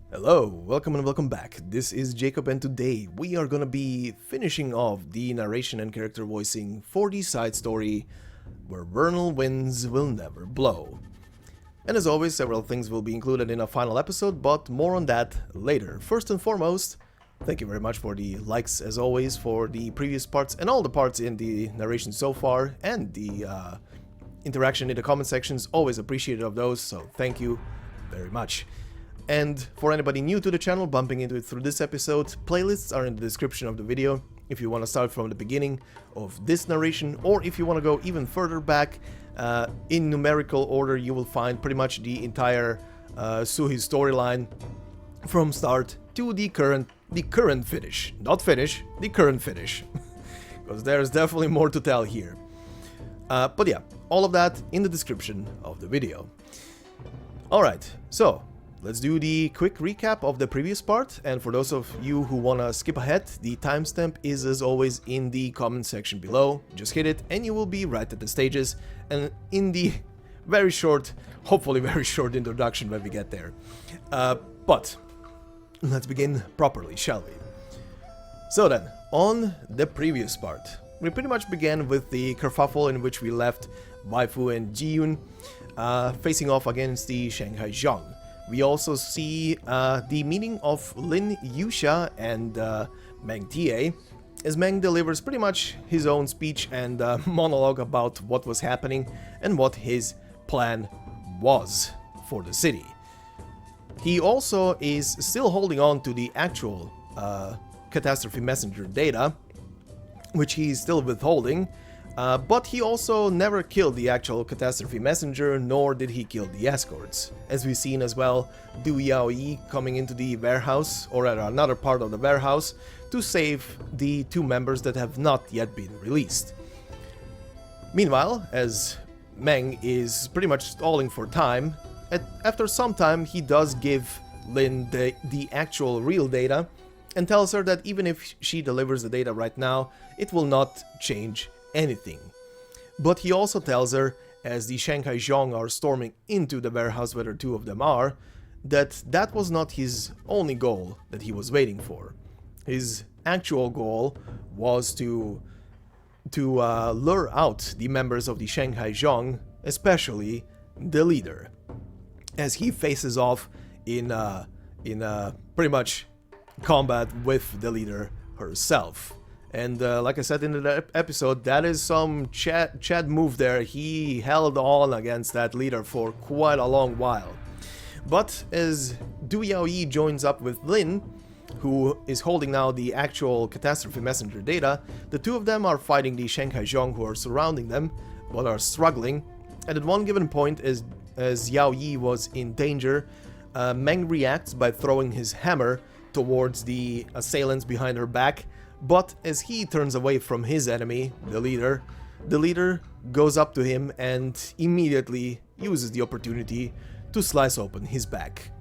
Hello, welcome and welcome back. This is Jacob and today we are gonna be finishing off the narration and character voicing for the side story where Vernal Winds Will Never Blow. And as always, several things will be included in a final episode, but more on that later. First and foremost, thank you very much for the likes as always for the previous parts and all the parts in the narration so far, and the interaction in the comment sections, always appreciated of those, so thank you very much. And for anybody new to the channel, bumping into it through this episode, playlists are in the description of the video if you want to start from the beginning of this narration, or if you want to go even further back, in numerical order you will find pretty much the entire Suhi storyline from start to the current finish. Not finish, the current finish. Because there's definitely more to tell here. But yeah, all of that in the description of the video. Alright, so let's do the quick recap of the previous part, and for those of you who wanna skip ahead, the timestamp is as always in the comment section below. Just hit it and you will be right at the stages, and in the very short, hopefully very short introduction when we get there. But let's begin properly, shall we? So then, on the previous part, we pretty much began with the kerfuffle in which we left Waifu and Jiyun facing off against the Shanhaizhong. We also see the meeting of Lin Yusha and Meng Tie, as Meng delivers pretty much his own speech and monologue about what was happening and what his plan was for the city. He also is still holding on to the actual Catastrophe Messenger data, which he's still withholding, but he also never killed the actual Catastrophe Messenger, nor did he kill the escorts. As we've seen as well, Du Yaoyi coming into the warehouse, or at another part of the warehouse, to save the two members that have not yet been released. Meanwhile, as Meng is pretty much stalling for time, after some time he does give Lin the actual real data, and tells her that even if she delivers the data right now, it will not change anything. But he also tells her, as the Shanhaizhong are storming into the warehouse where the two of them are, that that was not his only goal that he was waiting for. His actual goal was to lure out the members of the Shanhaizhong, especially the leader, as he faces off in pretty much combat with the leader herself. And like I said in the episode, that is some Chad move there. He held on against that leader for quite a long while. But as Du Yaoyi joins up with Lin, who is holding now the actual Catastrophe Messenger data, the two of them are fighting the Shanhaizhong who are surrounding them, but are struggling. And at one given point, as Yaoyi was in danger, Meng reacts by throwing his hammer towards the assailants behind her back, but as he turns away from his enemy, the leader goes up to him and immediately uses the opportunity to slice open his back,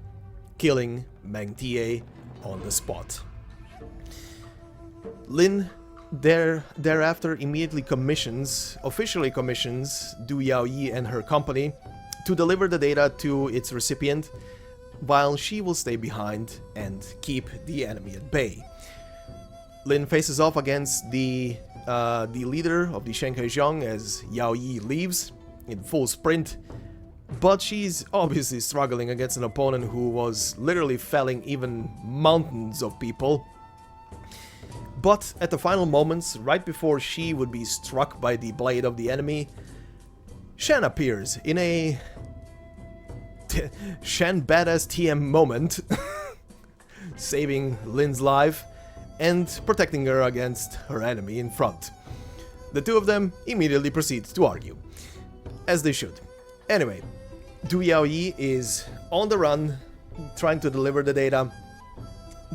killing Meng Tie on the spot. Lin thereafter immediately officially commissions Du Yaoyi and her company to deliver the data to its recipient, while she will stay behind and keep the enemy at bay. Lin faces off against the leader of the Shanhaizhong as Yaoyi leaves in full sprint, but she's obviously struggling against an opponent who was literally felling even mountains of people. But at the final moments, right before she would be struck by the blade of the enemy, Shan appears in a Shan badass TM moment, saving Lin's life and protecting her against her enemy in front. The two of them immediately proceed to argue, as they should. Anyway, Du Yaoyi is on the run, trying to deliver the data,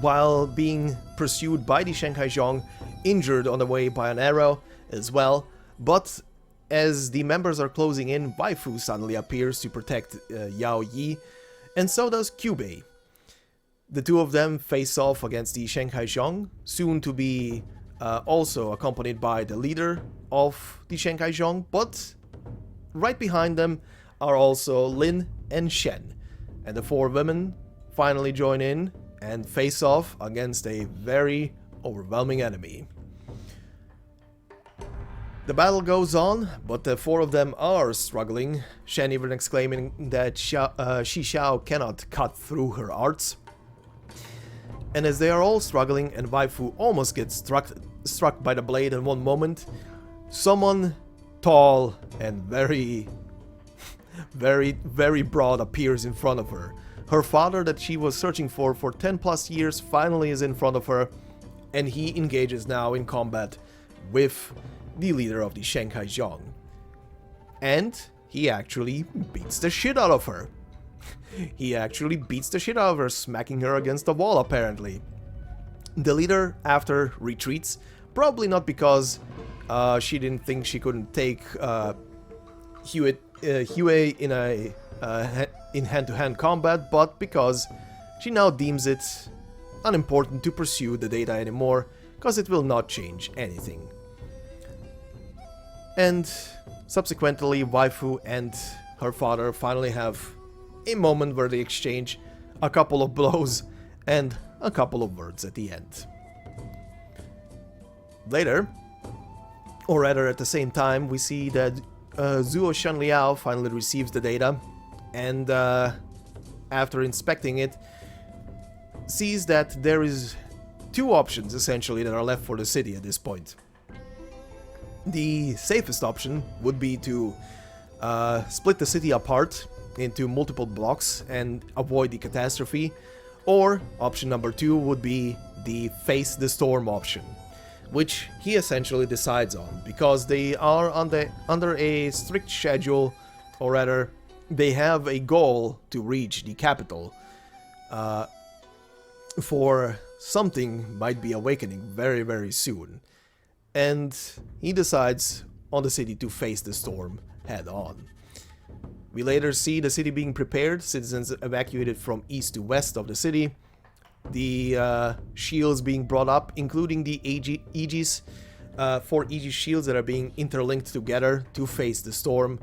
while being pursued by the Shanhaizhong, injured on the way by an arrow as well. But as the members are closing in, Waifu suddenly appears to protect Yaoyi, and so does Chngyue. The two of them face off against the Shanhaizhong, soon to be also accompanied by the leader of the Shanhaizhong, but right behind them are also Lin and Shen, and the four women finally join in and face off against a very overwhelming enemy. The battle goes on, but the four of them are struggling, Shen even exclaiming that Xiao cannot cut through her arts. And as they are all struggling and Waifu almost gets struck by the blade in one moment, someone tall and very broad appears in front of her. Her father that she was searching for 10 plus years finally is in front of her, and he engages now in combat with the leader of the Shanhaizhong. And he actually beats the shit out of her. He actually beats the shit out of her, smacking her against the wall apparently. The leader after retreats, probably not because she didn't think she couldn't take Huey in hand-to-hand combat, but because she now deems it unimportant to pursue the data anymore, because it will not change anything. And subsequently, Waifu and her father finally have a moment where they exchange a couple of blows and a couple of words at the end. Later, or rather at the same time, we see that Zuo Shanliao finally receives the data and after inspecting it, sees that there is two options essentially that are left for the city at this point. The safest option would be to split the city apart into multiple blocks and avoid the catastrophe, or option number 2 would be the face the storm option, which he essentially decides on because they are under a strict schedule, or rather they have a goal to reach the capital for something might be awakening very soon, and he decides on the city to face the storm head on. We later see the city being prepared, citizens evacuated from east to west of the city, the shields being brought up, including the Aegis, 4 Aegis shields that are being interlinked together to face the storm,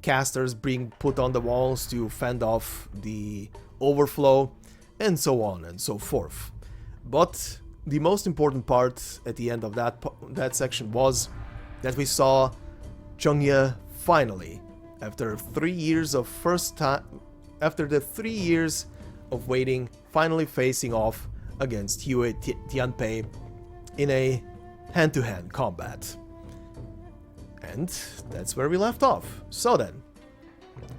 casters being put on the walls to fend off the overflow, and so on and so forth. But the most important part at the end of that section was that we saw Chongyue finally, after 3 years of after the 3 years of waiting, finally facing off against Huey Tianpei in a hand-to-hand combat. And that's where we left off. So then,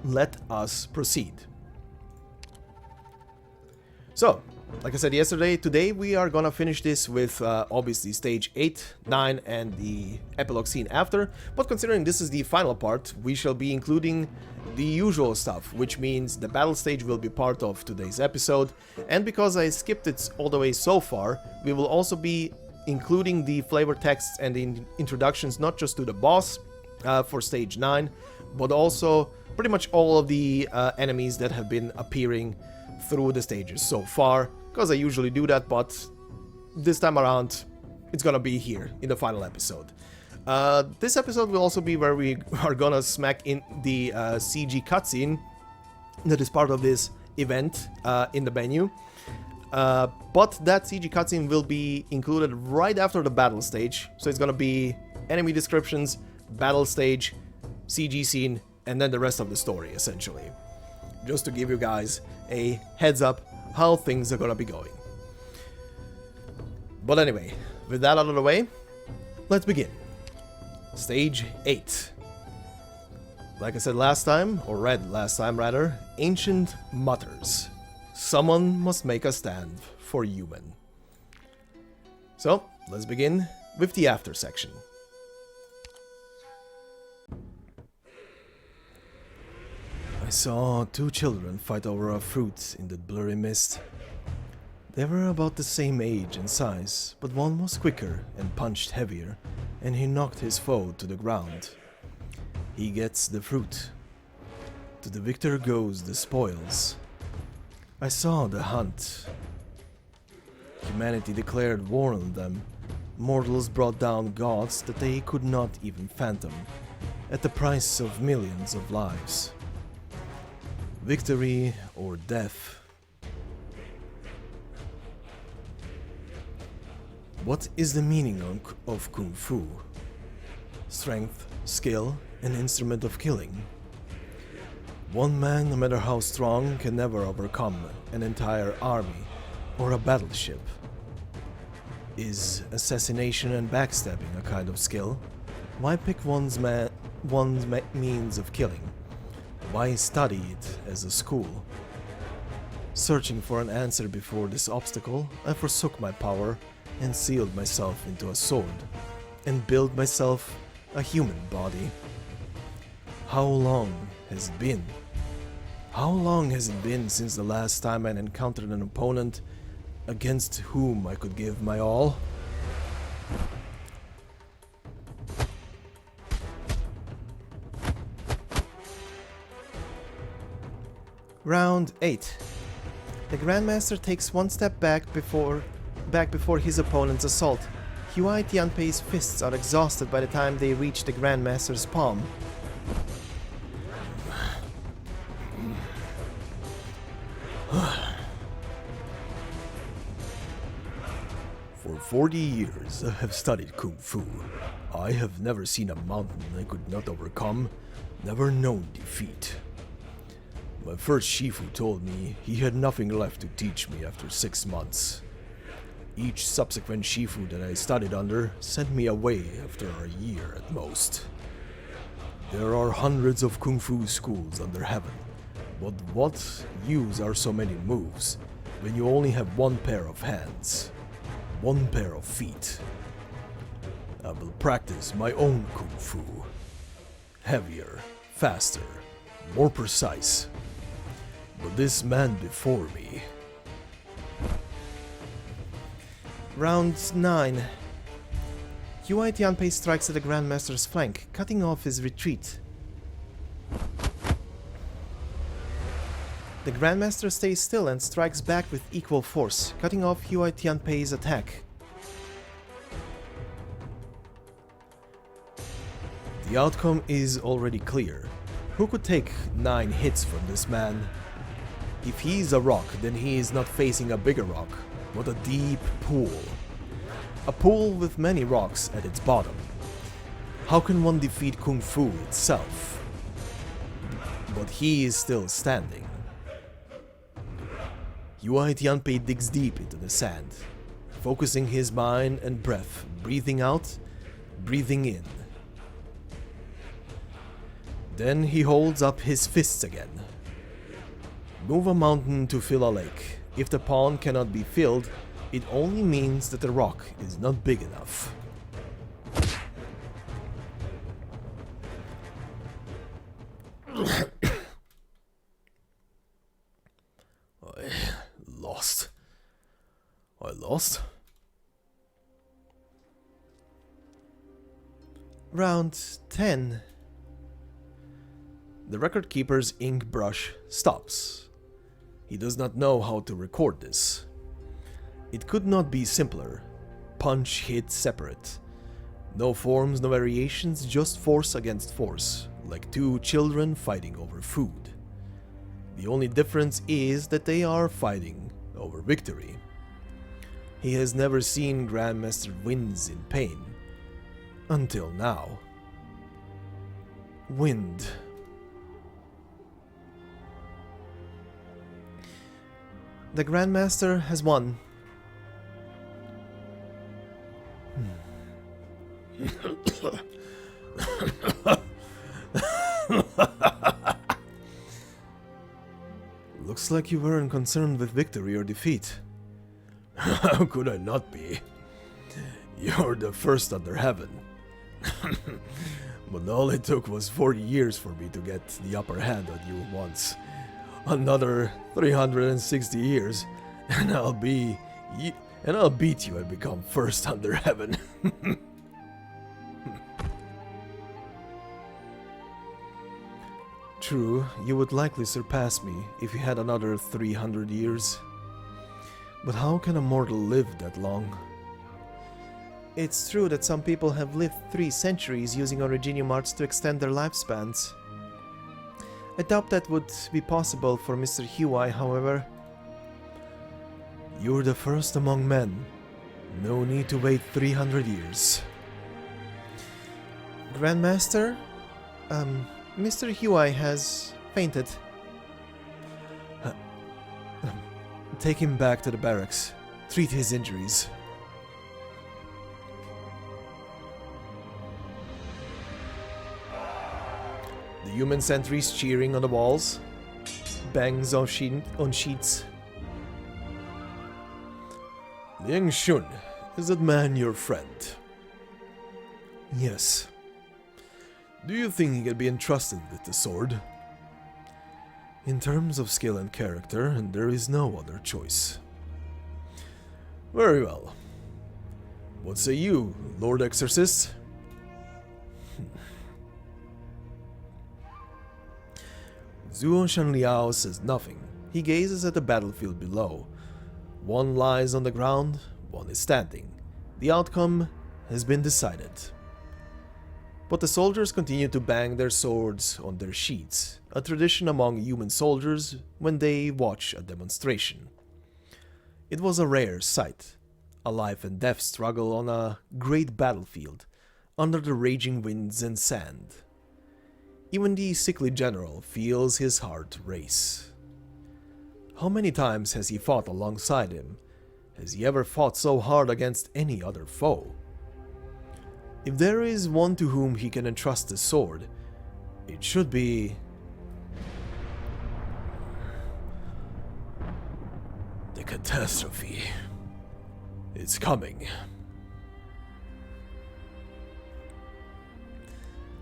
let us proceed. So, like I said yesterday, today we are gonna finish this with obviously stage 8, 9 and the epilogue scene after, but considering this is the final part, we shall be including the usual stuff, which means the battle stage will be part of today's episode, and because I skipped it all the way so far, we will also be including the flavor texts and the introductions not just to the boss for stage 9, but also pretty much all of the enemies that have been appearing through the stages so far, because I usually do that, but this time around it's gonna be here in the final episode. This episode will also be where we are gonna smack in the CG cutscene that is part of this event in the menu, but that CG cutscene will be included right after the battle stage, so it's gonna be enemy descriptions, battle stage, CG scene, and then the rest of the story essentially, just to give you guys a heads up how things are gonna be going. But anyway, with that out of the way, let's begin. Stage 8. Like I said last time, or read last time rather, Ancient mutters. Someone must make a stand for Yumen. So, let's begin with the after section. I saw 2 children fight over a fruit in the blurry mist. They were about the same age and size, but one was quicker and punched heavier, and he knocked his foe to the ground. He gets the fruit. To the victor goes the spoils. I saw the hunt. Humanity declared war on them. Mortals brought down gods that they could not even fathom, at the price of millions of lives. Victory or death. What is the meaning of Kung Fu? Strength, skill, an instrument of killing. One man, no matter how strong, can never overcome an entire army or a battleship. Is assassination and backstabbing a kind of skill? Why pick one's means of killing? Why study it as a school? Searching for an answer before this obstacle, I forsook my power and sealed myself into a sword, and built myself a human body. How long has it been? How long has it been since the last time I encountered an opponent against whom I could give my all? Round 8. The Grandmaster takes one step back before his opponent's assault. Huai Tianpei's fists are exhausted by the time they reach the Grandmaster's palm. For 40 years I have studied Kung Fu. I have never seen a mountain I could not overcome, never known defeat. My first Shifu told me he had nothing left to teach me after 6 months. Each subsequent Shifu that I studied under sent me away after a year at most. There are hundreds of Kung Fu schools under heaven, but what use are so many moves when you only have one pair of hands, one pair of feet? I will practice my own Kung Fu. Heavier, faster, more precise. But this man before me... Round 9. Huai Tianpei strikes at the Grandmaster's flank, cutting off his retreat. The Grandmaster stays still and strikes back with equal force, cutting off Huai Tianpei's attack. The outcome is already clear. Who could take 9 hits from this man? If he's a rock, then he is not facing a bigger rock, but a deep pool. A pool with many rocks at its bottom. How can one defeat Kung Fu itself? But he is still standing. Huai Tianpei digs deep into the sand, focusing his mind and breath, breathing out, breathing in. Then he holds up his fists again. Move a mountain to fill a lake. If the pond cannot be filled, it only means that the rock is not big enough. I lost? Round 10. The record keeper's ink brush stops. He does not know how to record this. It could not be simpler. Punch, hit, separate. No forms, no variations, just force against force, like two children fighting over food. The only difference is that they are fighting over victory. He has never seen Grandmaster wins in pain. Until now. Wind. The Grandmaster has won. Looks like you weren't concerned with victory or defeat. How could I not be? You're the first under heaven. But all it took was 40 years for me to get the upper hand on you once. Another 360 years, and I'll beat you and become first under heaven. True, you would likely surpass me if you had another 300 years. But how can a mortal live that long? It's true that some people have lived 3 centuries using Originium arts to extend their lifespans. I doubt that would be possible for Mr. Huai, however. You're the first among men. No need to wait 300 years. Grandmaster? Mr. Huai has fainted. Take him back to the barracks. Treat his injuries. The human sentries cheering on the walls. Bangs on sheets. Liang Shun, is that man your friend? Yes. Do you think he can be entrusted with the sword? In terms of skill and character, there is no other choice. Very well. What say you, Lord Exorcist? Zuo Shanliao says nothing. He gazes at the battlefield below. One lies on the ground, one is standing. The outcome has been decided. But the soldiers continue to bang their swords on their sheets, a tradition among human soldiers when they watch a demonstration. It was a rare sight, a life and death struggle on a great battlefield, under the raging winds and sand. Even the sickly general feels his heart race. How many times has he fought alongside him? Has he ever fought so hard against any other foe? If there is one to whom he can entrust the sword, it should be the catastrophe. It's coming.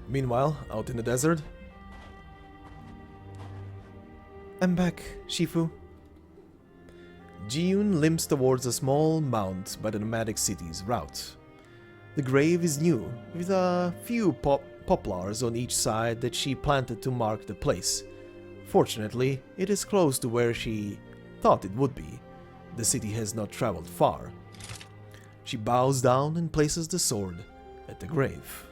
Meanwhile, out in the desert, I'm back, Shifu. Jiyun limps towards a small mound by the nomadic city's route. The grave is new, with a few poplars on each side that she planted to mark the place. Fortunately, it is close to where she thought it would be. The city has not traveled far. She bows down and places the sword at the grave.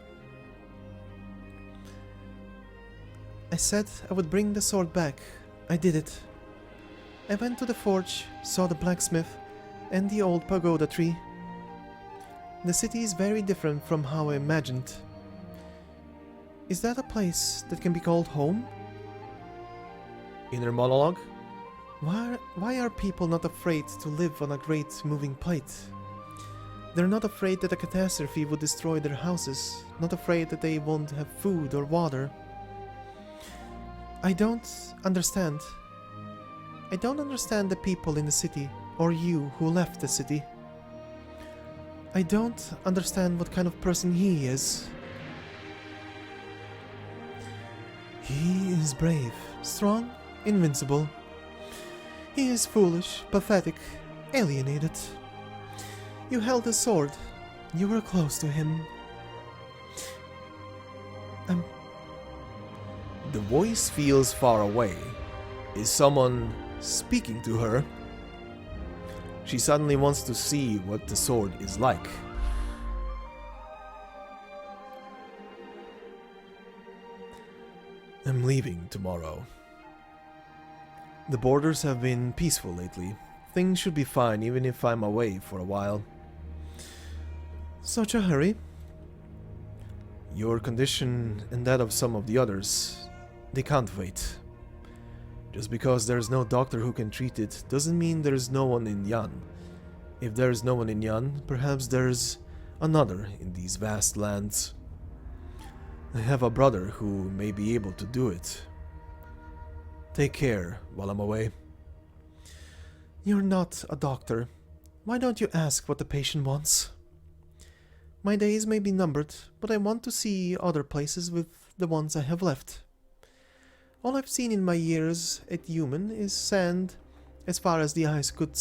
I said I would bring the sword back. I did it. I went to the forge, saw the blacksmith, and the old pagoda tree. The city is very different from how I imagined. Is that a place that can be called home? Inner monologue? Why are people not afraid to live on a great moving plate? They're not afraid that a catastrophe would destroy their houses, not afraid that they won't have food or water. I don't understand. I don't understand the people in the city, or you who left the city. I don't understand what kind of person he is. He is brave, strong, invincible. He is foolish, pathetic, alienated. You held a sword. You were close to him. The voice feels far away. Is someone speaking to her? She suddenly wants to see what the sword is like. I'm leaving tomorrow. The borders have been peaceful lately. Things should be fine even if I'm away for a while. Such a hurry? Your condition and that of some of the others, they can't wait. Just because there's no doctor who can treat it doesn't mean there's no one in Yan. If there's no one in Yan, perhaps there's another in these vast lands. I have a brother who may be able to do it. Take care while I'm away. You're not a doctor. Why don't you ask what the patient wants? My days may be numbered, but I want to see other places with the ones I have left. All I've seen in my years at Yumen is sand as far as the eyes could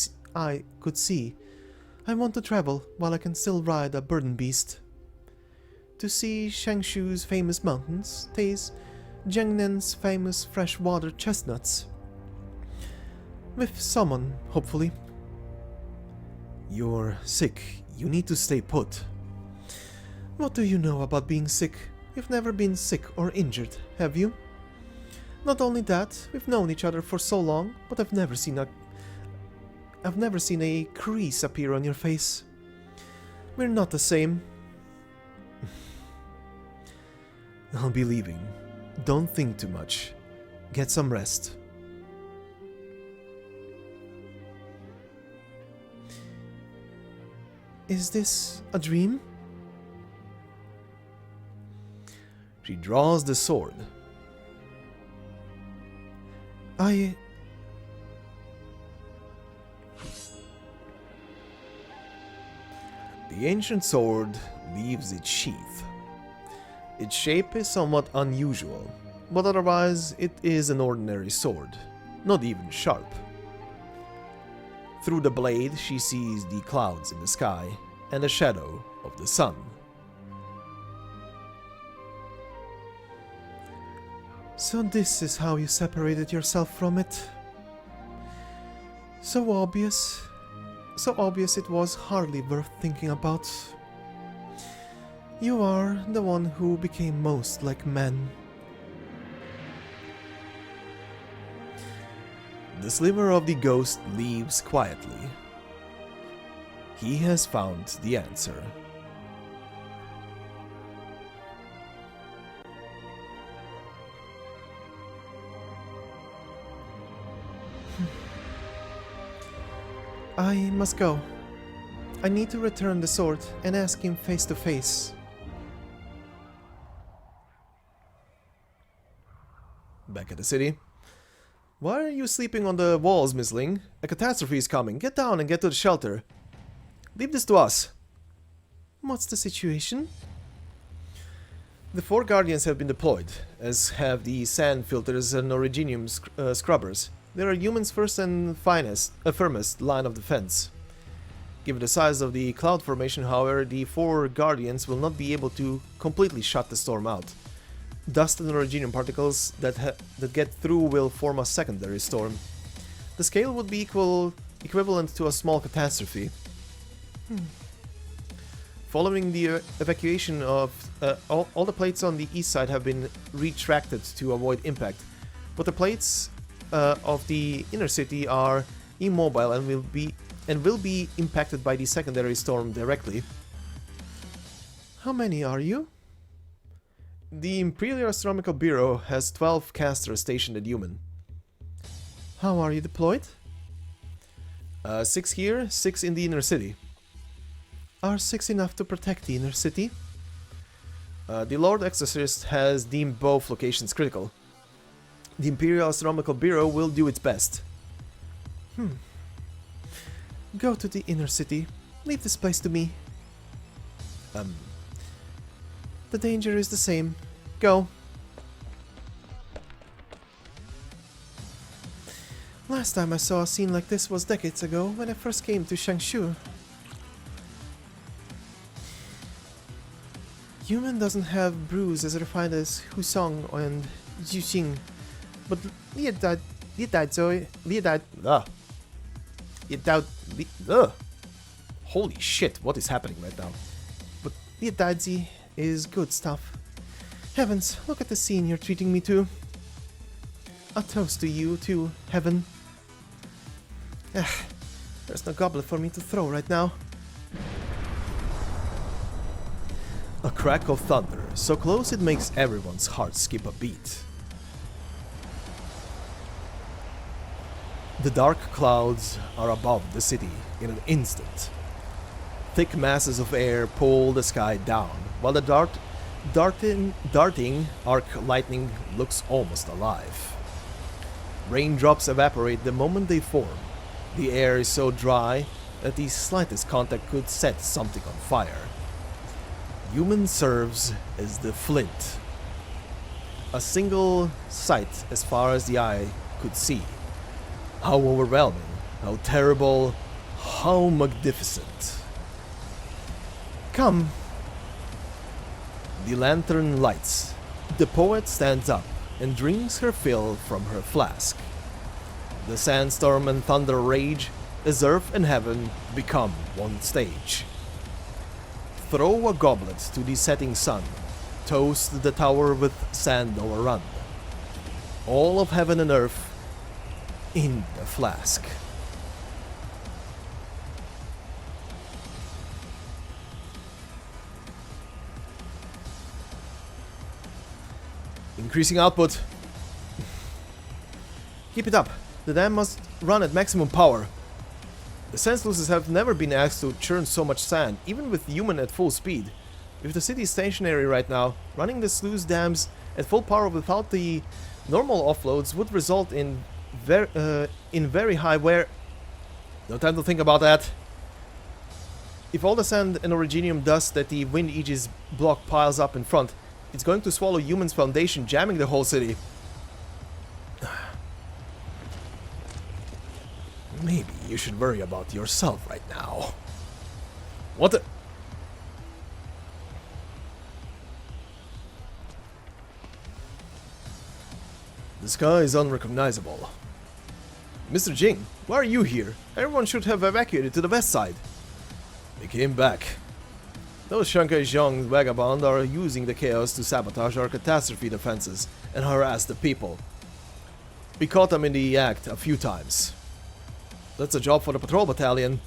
see. I want to travel while I can still ride a burden beast. To see Shangshu's famous mountains, taste Jiangnen's famous freshwater chestnuts. With someone, hopefully. You're sick. You need to stay put. What do you know about being sick? You've never been sick or injured, have you? Not only that, we've known each other for so long, but I've never seen a crease appear on your face. We're not the same. I'll be leaving. Don't think too much. Get some rest. Is this a dream? She draws the sword. I... The ancient sword leaves its sheath. Its shape is somewhat unusual, but otherwise it is an ordinary sword, not even sharp. Through the blade she sees the clouds in the sky and the shadow of the sun. So this is how you separated yourself from it. So obvious it was hardly worth thinking about. You are the one who became most like men. The sliver of the ghost leaves quietly. He has found the answer. I must go. I need to return the sword and ask him face to face. Back at the city. Why are you sleeping on the walls, Missling? A catastrophe is coming. Get down and get to the shelter. Leave this to us. What's the situation? The 4 guardians have been deployed, as have the sand filters and originium scrubbers. They are humans' first and firmest line of defense. Given the size of the cloud formation, however, the 4 guardians will not be able to completely shut the storm out. Dust and originium particles that get through will form a secondary storm. The scale would be equivalent to a small catastrophe. Following the evacuation of all the plates on the east side have been retracted to avoid impact, but the plates of the inner city are immobile and will be impacted by the secondary storm directly. How many are you? The Imperial Astronomical Bureau has 12 casters stationed at Yumen. How are you deployed? 6 here, 6 in the inner city. Are 6 enough to protect the inner city? The Lord Exorcist has deemed both locations critical. The Imperial Astronomical Bureau will do its best. Go to the inner city. Leave this place to me. The danger is the same. Go. Last time I saw a scene like this was decades ago, when I first came to Changzhou. Yumen doesn't have brews as refined as Husong and Yuxing, but Holy shit, what is happening right now? But Liadazi is good stuff. Heavens, look at the scene you're treating me to. A toast to you, too, Heaven. There's no goblet for me to throw right now. A crack of thunder, so close it makes everyone's heart skip a beat. The dark clouds are above the city in an instant. Thick masses of air pull the sky down, while the darting arc lightning looks almost alive. Raindrops evaporate the moment they form. The air is so dry that the slightest contact could set something on fire. Yumen serves as the flint. A single sight as far as the eye could see. How overwhelming, how terrible, how magnificent. Come. The lantern lights. The poet stands up and drinks her fill from her flask. The sandstorm and thunder rage as earth and heaven become one stage. Throw a goblet to the setting sun. Toast the tower with sand overrun. All of heaven and earth in the flask. Increasing output. Keep it up. The dam must run at maximum power. The sand sluices have never been asked to churn so much sand, even with Yumen at full speed. If the city is stationary right now, running the sluice dams at full power without the normal offloads would result in very high wear. No time to think about that. If all the sand and originium dust that the wind Aegis block piles up in front, it's going to swallow Yumen's foundation, jamming the whole city. Maybe you should worry about yourself right now. What the... The sky is unrecognizable. Mr. Jing, why are you here? Everyone should have evacuated to the west side. They came back. Those Shanhaizhong vagabonds are using the chaos to sabotage our catastrophe defenses and harass the people. We caught them in the act a few times. That's a job for the patrol battalion.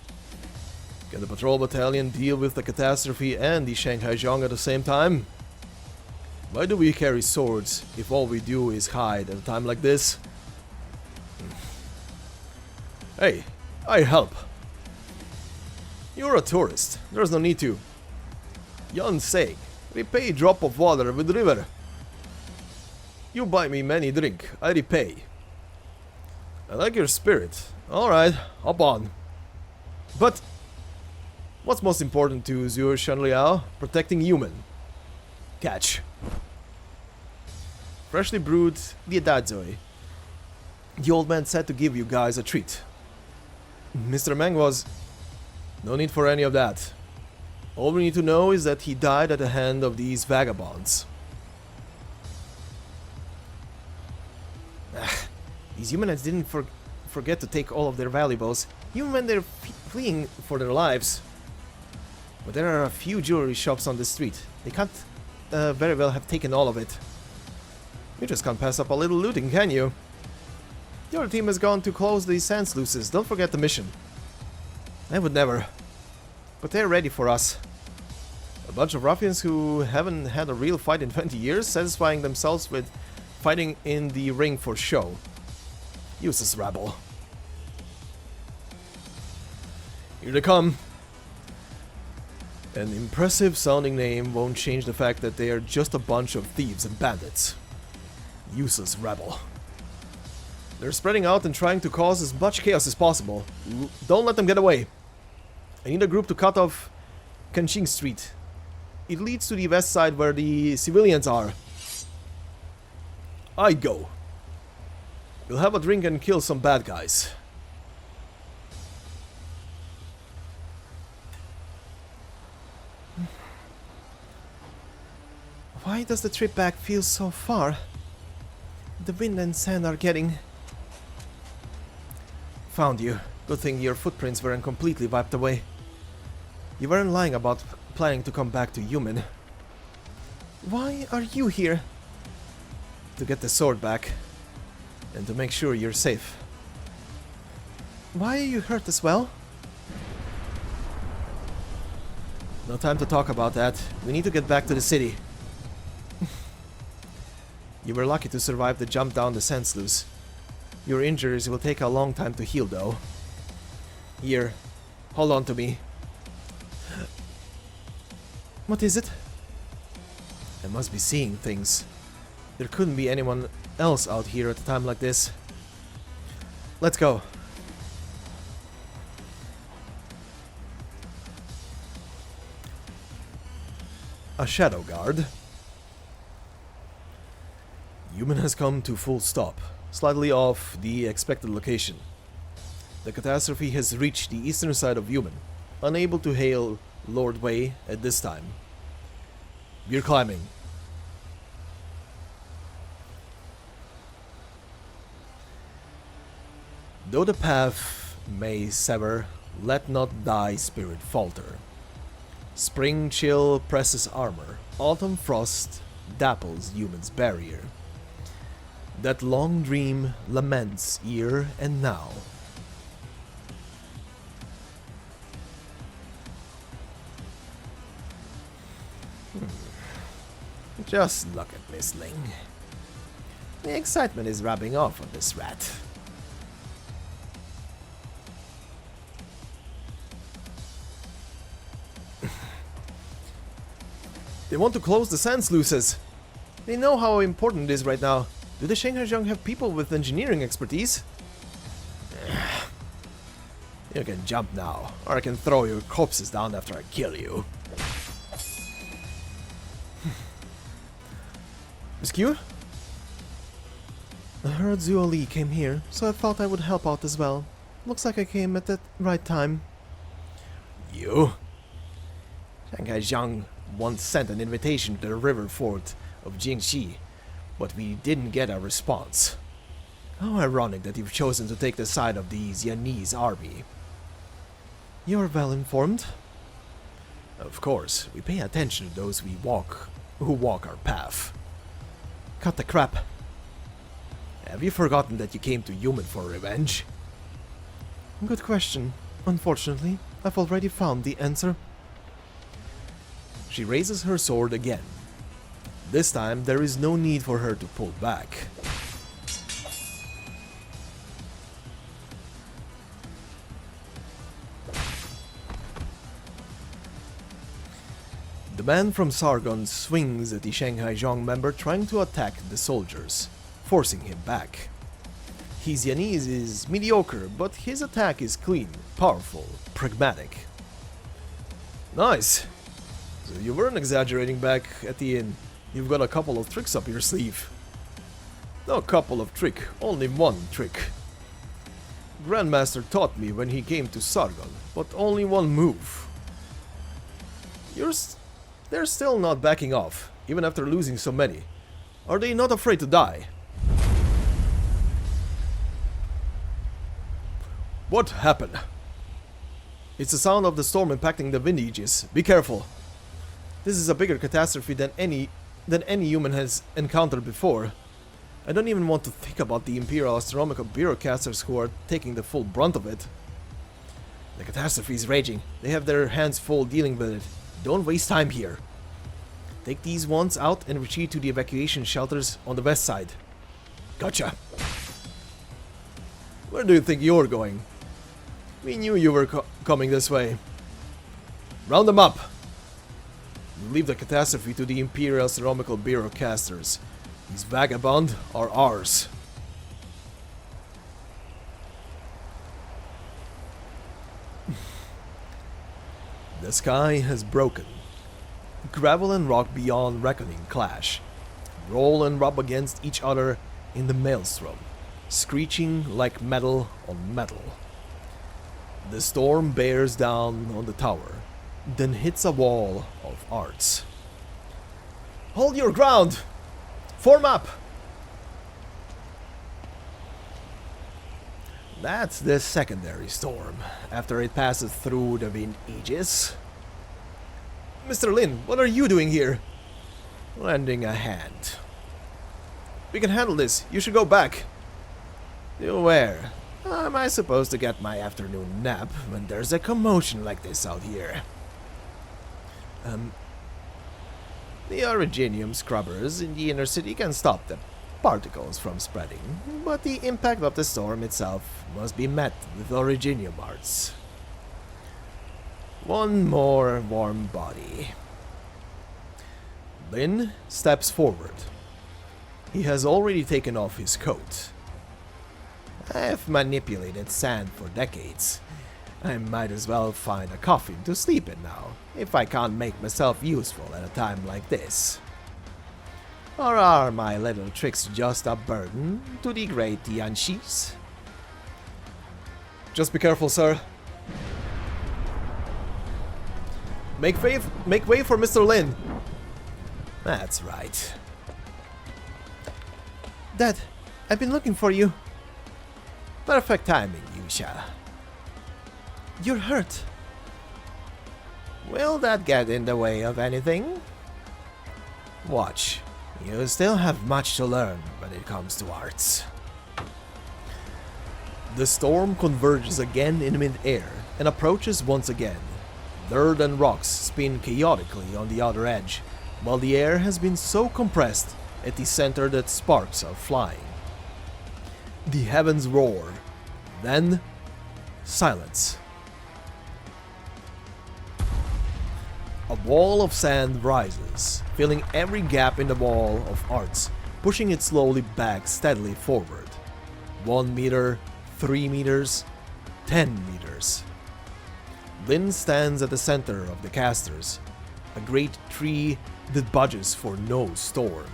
Can the patrol battalion deal with the catastrophe and the Shanhaizhong at the same time? Why do we carry swords if all we do is hide at a time like this? Hey, I help. You're a tourist. There's no need to. Yon's sake, repay drop of water with river. You buy me many drink, I repay. I like your spirit. Alright, hop on. But what's most important to Zhuo Shanliao? Protecting Yumen. Catch. Freshly brewed Liedadzoi. The old man said to give you guys a treat. Mr. Meng was... No need for any of that. All we need to know is that he died at the hand of these vagabonds. These humanoids didn't forget to take all of their valuables, even when they're fleeing for their lives. But there are a few jewelry shops on the street. They can't very well have taken all of it. You just can't pass up a little looting, can you? Your team has gone to close the sand sluices. Don't forget the mission. I would never. But they're ready for us. A bunch of ruffians who haven't had a real fight in 20 years, satisfying themselves with fighting in the ring for show. Useless rabble. Here they come. An impressive sounding name won't change the fact that they are just a bunch of thieves and bandits. Useless rabble. They're spreading out and trying to cause as much chaos as possible. Don't let them get away. I need a group to cut off Kanxing Street. It leads to the west side where the civilians are. I go. We'll have a drink and kill some bad guys. Why does the trip back feel so far? The wind and sand are getting... Found you. Good thing your footprints weren't completely wiped away. You weren't lying about planning to come back to Yumen. Why are you here? To get the sword back. And to make sure you're safe. Why are you hurt as well? No time to talk about that. We need to get back to the city. You were lucky to survive the jump down the sand sluice. Your injuries will take a long time to heal though. Here, hold on to me. What is it? I must be seeing things. There couldn't be anyone else out here at a time like this. Let's go. A shadow guard. Yumen has come to full stop, slightly off the expected location. The catastrophe has reached the eastern side of Yumen, unable to hail Lord Wei at this time. We're climbing. Though the path may sever, let not thy spirit falter. Spring chill presses armor, autumn frost dapples Yumen's barrier. That long dream laments here and now. Just look at Miss Ling. The excitement is rubbing off on this rat. They want to close the sand sluices. They know how important it is right now. Do the Shanhaizhong have people with engineering expertise? You can jump now, or I can throw your corpses down after I kill you. Miss Q? I heard Zuo Li came here, so I thought I would help out as well. Looks like I came at the right time. You? Shanhaizhong once sent an invitation to the river fort of Jingxi, but we didn't get a response. How ironic that you've chosen to take the side of the Xianese army. You're well informed. Of course, we pay attention to those who walk our path. Cut the crap. Have you forgotten that you came to Yumen for revenge? Good question. Unfortunately, I've already found the answer. She raises her sword again. This time, there is no need for her to pull back. The man from Sargon swings at the Shanhaizhong member trying to attack the soldiers, forcing him back. His Xianese is mediocre, but his attack is clean, powerful, pragmatic. Nice! So you weren't exaggerating back at the inn. You've got a couple of tricks up your sleeve. No couple of trick, only one trick. Grandmaster taught me when he came to Sargon, but only one move. They're still not backing off, even after losing so many. Are they not afraid to die? What happened? It's the sound of the storm impacting the vindages. Be careful. This is a bigger catastrophe than any human has encountered before. I don't even want to think about the Imperial Astronomical Bureaucrats who are taking the full brunt of it. The catastrophe is raging. They have their hands full dealing with it. Don't waste time here. Take these ones out and retreat to the evacuation shelters on the west side. Gotcha. Where do you think you're going? We knew you were coming this way. Round them up. Leave the catastrophe to the Imperial Astronomical Bureaucrats. These vagabonds are ours. The sky has broken. Gravel and rock beyond reckoning clash, roll and rub against each other in the maelstrom, screeching like metal on metal. The storm bears down on the tower, then hits a wall of arts. Hold your ground! Form up! That's the secondary storm, after it passes through the wind aegis. Mr. Lin, what are you doing here? Lending a hand. We can handle this. You should go back. To where? Am I supposed to get my afternoon nap when there's a commotion like this out here? The originium scrubbers in the inner city can stop the particles from spreading, but the impact of the storm itself must be met with originium arts. One more warm body. Lin steps forward. He has already taken off his coat. I've manipulated sand for decades. I might as well find a coffin to sleep in now, if I can't make myself useful at a time like this. Or are my little tricks just a burden to the great Tianxis? Just be careful, sir. Make way for Mr. Lin. That's right. Dad, I've been looking for you. Perfect timing, Yusha. You're hurt. Will that get in the way of anything? Watch. You still have much to learn when it comes to arts. The storm converges again in mid-air and approaches once again. Dirt and rocks spin chaotically on the outer edge, while the air has been so compressed at the center that sparks are flying. The heavens roar, then silence. A wall of sand rises, filling every gap in the wall of arts, pushing it slowly back steadily forward. 1 meter, 3 meters, 10 meters. Lin stands at the center of the casters, a great tree that budges for no storm.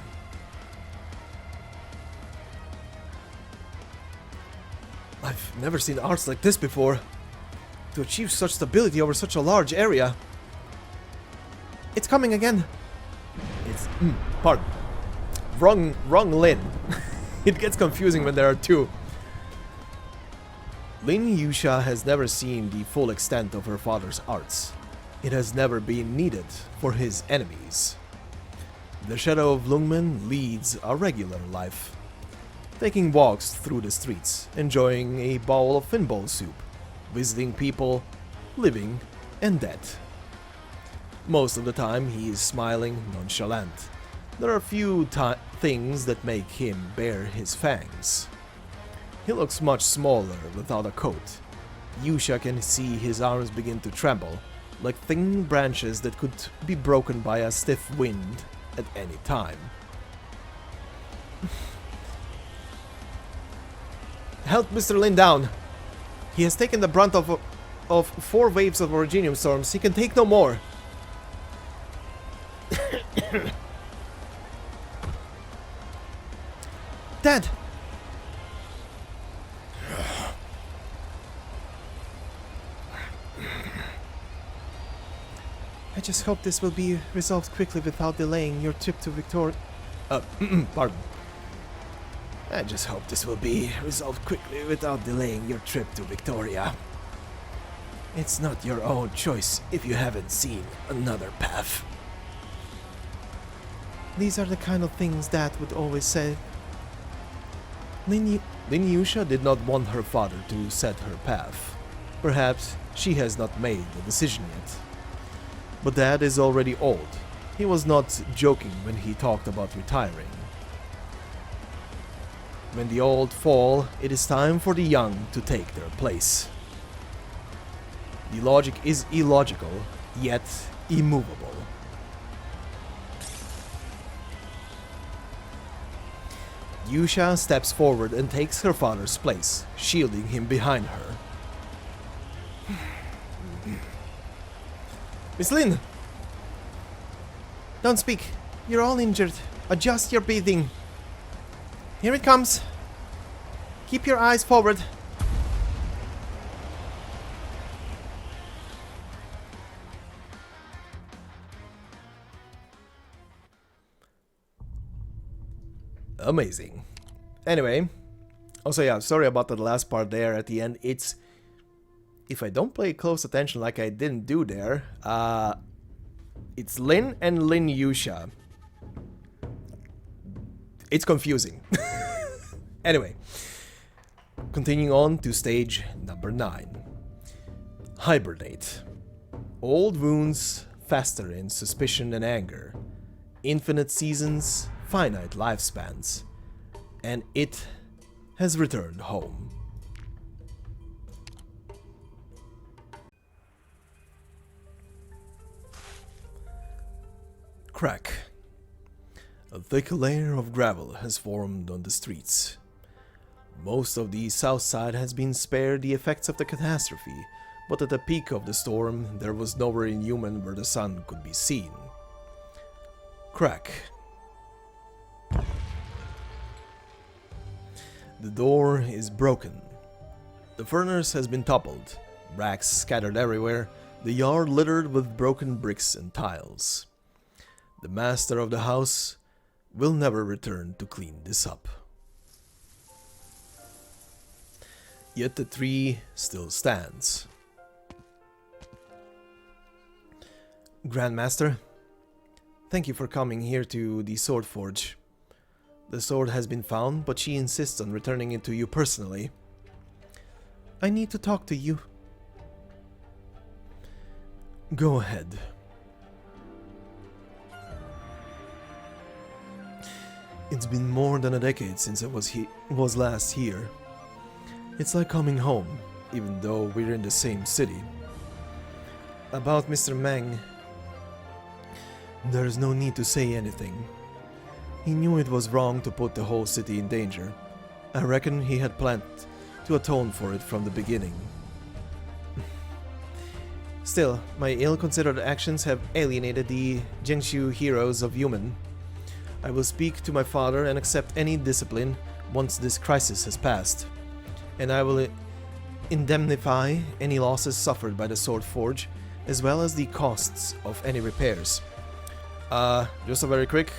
I've never seen arts like this before. To achieve such stability over such a large area. It's coming again. It's... pardon. Wrong Lin. It gets confusing when there are two. Lin Yusha has never seen the full extent of her father's arts. It has never been needed for his enemies. The shadow of Lungmen leads a regular life, taking walks through the streets, enjoying a bowl of finbo soup, visiting people, living and dead. Most of the time he is smiling, nonchalant. There are few things that make him bare his fangs. He looks much smaller without a coat. Yusha can see his arms begin to tremble, like thin branches that could be broken by a stiff wind at any time. Help Mr. Lin down! He has taken the brunt of 4 waves of Originium storms. He can take no more. Dad! I just hope this will be resolved quickly without delaying your trip to Victoria. Pardon. I just hope this will be resolved quickly without delaying your trip to Victoria. It's not your own choice if you haven't seen another path. These are the kind of things Dad would always say. Lin Yusha did not want her father to set her path. Perhaps she has not made the decision yet. But Dad is already old. He was not joking when he talked about retiring. When the old fall, it is time for the young to take their place. The logic is illogical, yet immovable. Yusha steps forward and takes her father's place, shielding him behind her. Miss Lin! Don't speak. You're all injured. Adjust your breathing. Here it comes. Keep your eyes forward. Amazing. Anyway, also yeah, sorry about the last part there at the end. It's... if I don't pay close attention like I didn't do there, it's Lin and Lin Yusha. It's confusing. Anyway, continuing on to stage number 9. Hibernate. Old wounds fester in suspicion and anger. Infinite seasons, finite lifespans. And it has returned home. Crack. A thick layer of gravel has formed on the streets. Most of the south side has been spared the effects of the catastrophe, but at the peak of the storm, there was nowhere in Yumen where the sun could be seen. Crack. The door is broken. The furnace has been toppled, racks scattered everywhere, the yard littered with broken bricks and tiles. The master of the house will never return to clean this up. Yet the tree still stands. Grandmaster, thank you for coming here to the Sword Forge. The sword has been found, but she insists on returning it to you personally. I need to talk to you. Go ahead. It's been more than a decade since I was last here. It's like coming home, even though we're in the same city. About Mr. Meng, there's no need to say anything. He knew it was wrong to put the whole city in danger. I reckon he had planned to atone for it from the beginning. Still, my ill-considered actions have alienated the Chongyue heroes of Yumen. I will speak to my father and accept any discipline once this crisis has passed. And I will indemnify any losses suffered by the Sword Forge, as well as the costs of any repairs. Just a very quick,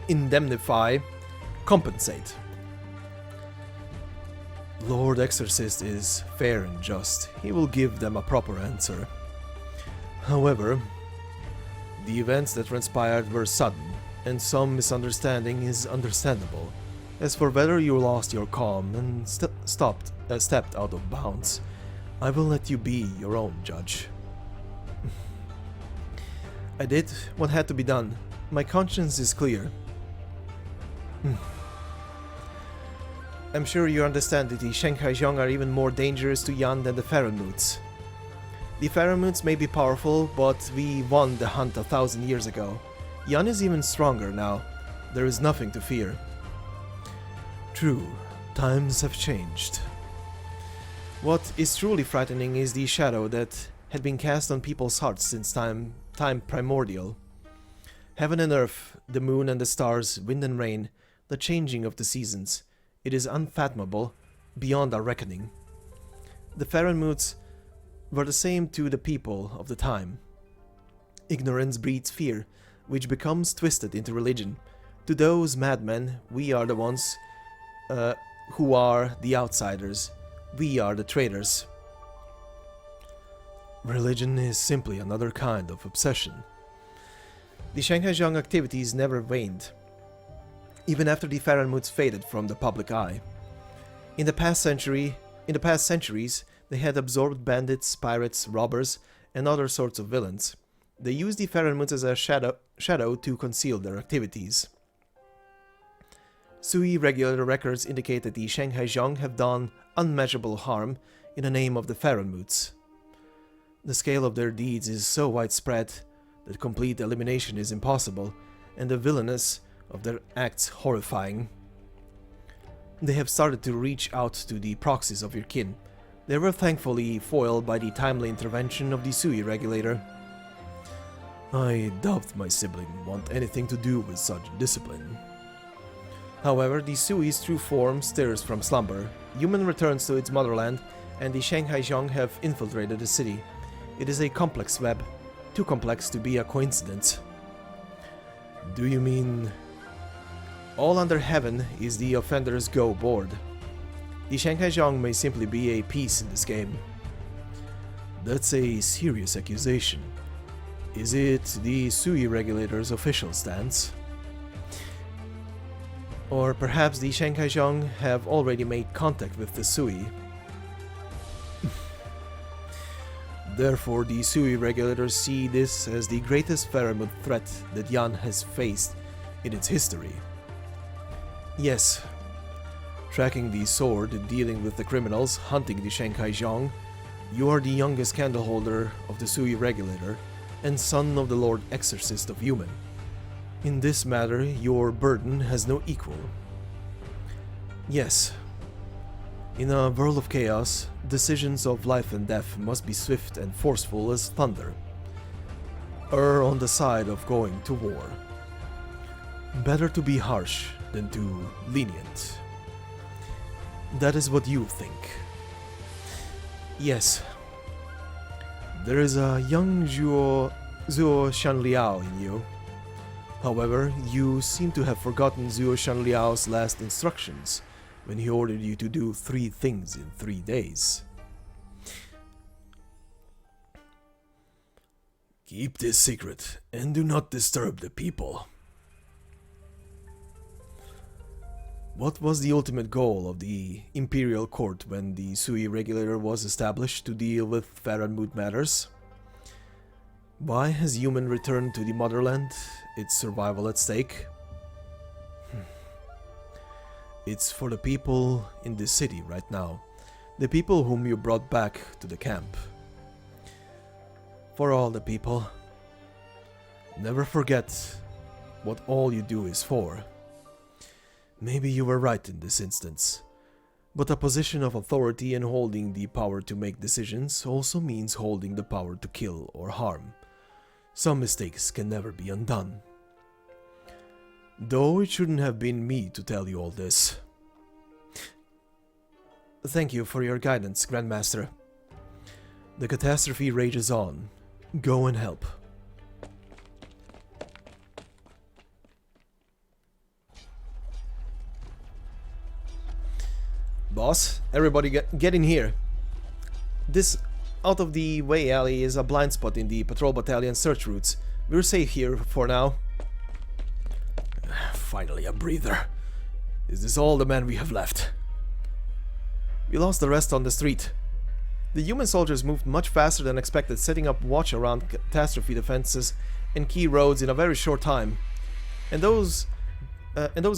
indemnify, compensate. Lord Exorcist is fair and just. He will give them a proper answer. However, the events that transpired were sudden, and some misunderstanding is understandable. As for whether you lost your calm and stepped out of bounds, I will let you be your own judge. I did what had to be done. My conscience is clear. I'm sure you understand that the Shanhaizhong are even more dangerous to Yan than the Feranmuts. The Feranmuts may be powerful, but we won the hunt 1,000 years ago. Yan is even stronger now. There is nothing to fear. True, times have changed. What is truly frightening is the shadow that had been cast on people's hearts since time primordial. Heaven and earth, the moon and the stars, wind and rain, the changing of the seasons. It is unfathomable, beyond our reckoning. The Feranmuts were the same to the people of the time. Ignorance breeds fear, which becomes twisted into religion. To those madmen, we are the ones who are the outsiders. We are the traitors. Religion is simply another kind of obsession. The Shanhaizhong activities never waned, even after the Feranmuts faded from the public eye. In the past centuries, they had absorbed bandits, pirates, robbers, and other sorts of villains. They used the Feranmuts as a shadow to conceal their activities. Sui regulator records indicate that the Shanhaizhong have done unmeasurable harm in the name of the Feranmuts. The scale of their deeds is so widespread that complete elimination is impossible, and the villainous of their acts horrifying. They have started to reach out to the proxies of your kin. They were thankfully foiled by the timely intervention of the Sui regulator. I doubt my sibling want anything to do with such discipline. However, the Sui's true form stirs from slumber. Yumen returns to its motherland, and the Shanhaizhong have infiltrated the city. It is a complex web, too complex to be a coincidence. Do you mean... All under heaven is the offender's go board. The Shanhaizhong may simply be a piece in this game. That's a serious accusation. Is it the Sui regulator's official stance? Or perhaps the Shanhaizhong have already made contact with the Sui. Therefore, the Sui regulators see this as the greatest Feranmut threat that Yan has faced in its history. Yes, tracking the sword, dealing with the criminals, hunting the Shanhaizhong, you are the youngest candleholder of the Sui regulator and son of the Lord Exorcist of Yumen. In this matter, your burden has no equal. Yes, in a world of chaos, decisions of life and death must be swift and forceful as thunder. Err on the side of going to war. Better to be harsh than too lenient. That is what you think. Yes. There is a young Zuo Shanliao in you. However, you seem to have forgotten Zuo Shanliao's last instructions when he ordered you to do 3 things in 3 days. Keep this secret and do not disturb the people. What was the ultimate goal of the Imperial Court when the Sui regulator was established to deal with Feranmut matters? Why has Yumen returned to the motherland, its survival at stake? It's for the people in this city right now. The people whom you brought back to the camp. For all the people. Never forget what all you do is for. Maybe you were right in this instance. But a position of authority and holding the power to make decisions also means holding the power to kill or harm. Some mistakes can never be undone. Though it shouldn't have been me to tell you all this. Thank you for your guidance, Grandmaster. The catastrophe rages on. Go and help. Boss, everybody get in here. This out-of-the-way alley is a blind spot in the patrol battalion search routes. We're safe here for now. Finally a breather. Is this all the men we have left? We lost the rest on the street. The Yumen soldiers moved much faster than expected, setting up watch around catastrophe defenses and key roads in a very short time. And those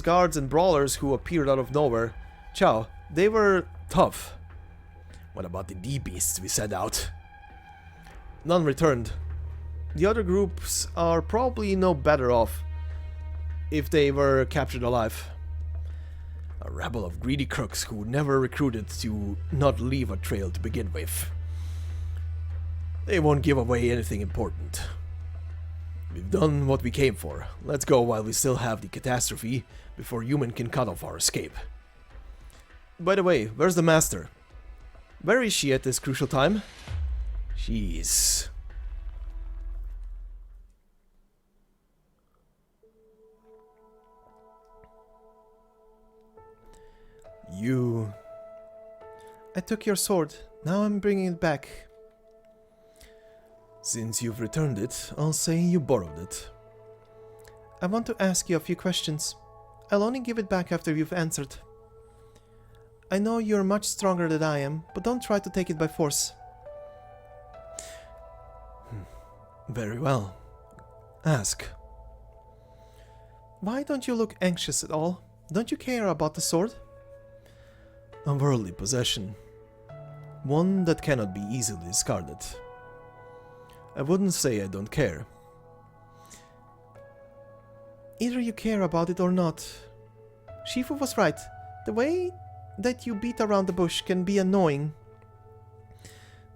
guards and brawlers who appeared out of nowhere, Chow, they were tough. What about the D-beasts we sent out? None returned. The other groups are probably no better off if they were captured alive. A rabble of greedy crooks who never recruited to not leave a trail to begin with. They won't give away anything important. We've done what we came for. Let's go while we still have the catastrophe before Yumen can cut off our escape. By the way, where's the master? Where is she at this crucial time? Jeez. I took your sword. Now I'm bringing it back. Since you've returned it, I'll say you borrowed it. I want to ask you a few questions. I'll only give it back after you've answered. I know you're much stronger than I am, but don't try to take it by force. Very well. Ask. Why don't you look anxious at all? Don't you care about the sword? A worldly possession. One that cannot be easily discarded. I wouldn't say I don't care. Either you care about it or not. Shifu was right. The way that you beat around the bush can be annoying.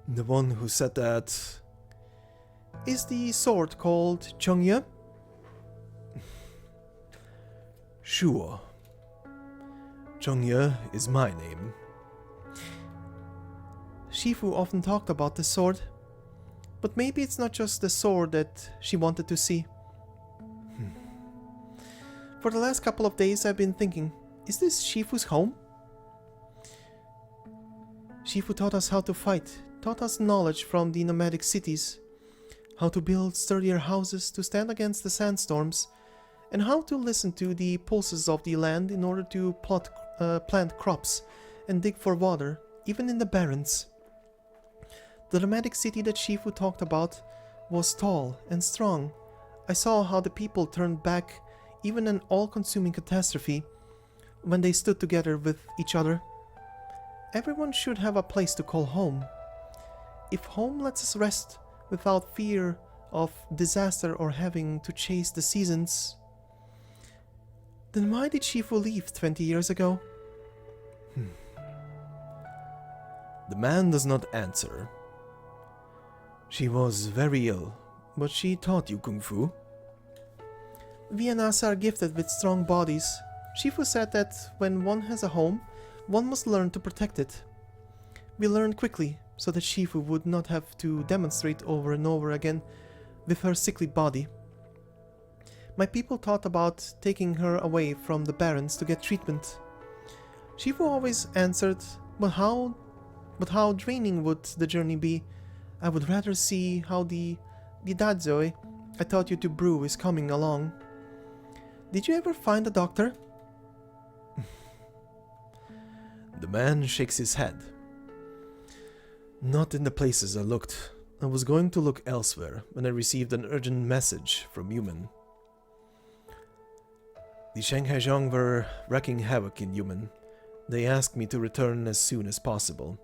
The one who said that... Is the sword called Chongyue? Sure. Chongyue is my name. Shifu often talked about the sword. But maybe it's not just the sword that she wanted to see. For the last couple of days I've been thinking, is this Shifu's home? Shifu taught us how to fight, taught us knowledge from the nomadic cities, how to build sturdier houses to stand against the sandstorms, and how to listen to the pulses of the land in order to plant crops and dig for water, even in the barrens. The nomadic city that Shifu talked about was tall and strong. I saw how the people turned back even an all-consuming catastrophe when they stood together with each other. Everyone should have a place to call home. If home lets us rest without fear of disaster or having to chase the seasons, then why did Shifu leave 20 years ago? The man does not answer. She was very ill, but she taught you Kung Fu. Viennas are gifted with strong bodies. Shifu said that when one has a home, one must learn to protect it. We learned quickly, so that Shifu would not have to demonstrate over and over again with her sickly body. My people thought about taking her away from the barrens to get treatment. Shifu always answered, but how draining would the journey be? I would rather see how the dadzoi I taught you to brew is coming along. Did you ever find a doctor? The man shakes his head. Not in the places I looked. I was going to look elsewhere when I received an urgent message from Yumen. The Shanhaizhong were wreaking havoc in Yumen. They asked me to return as soon as possible.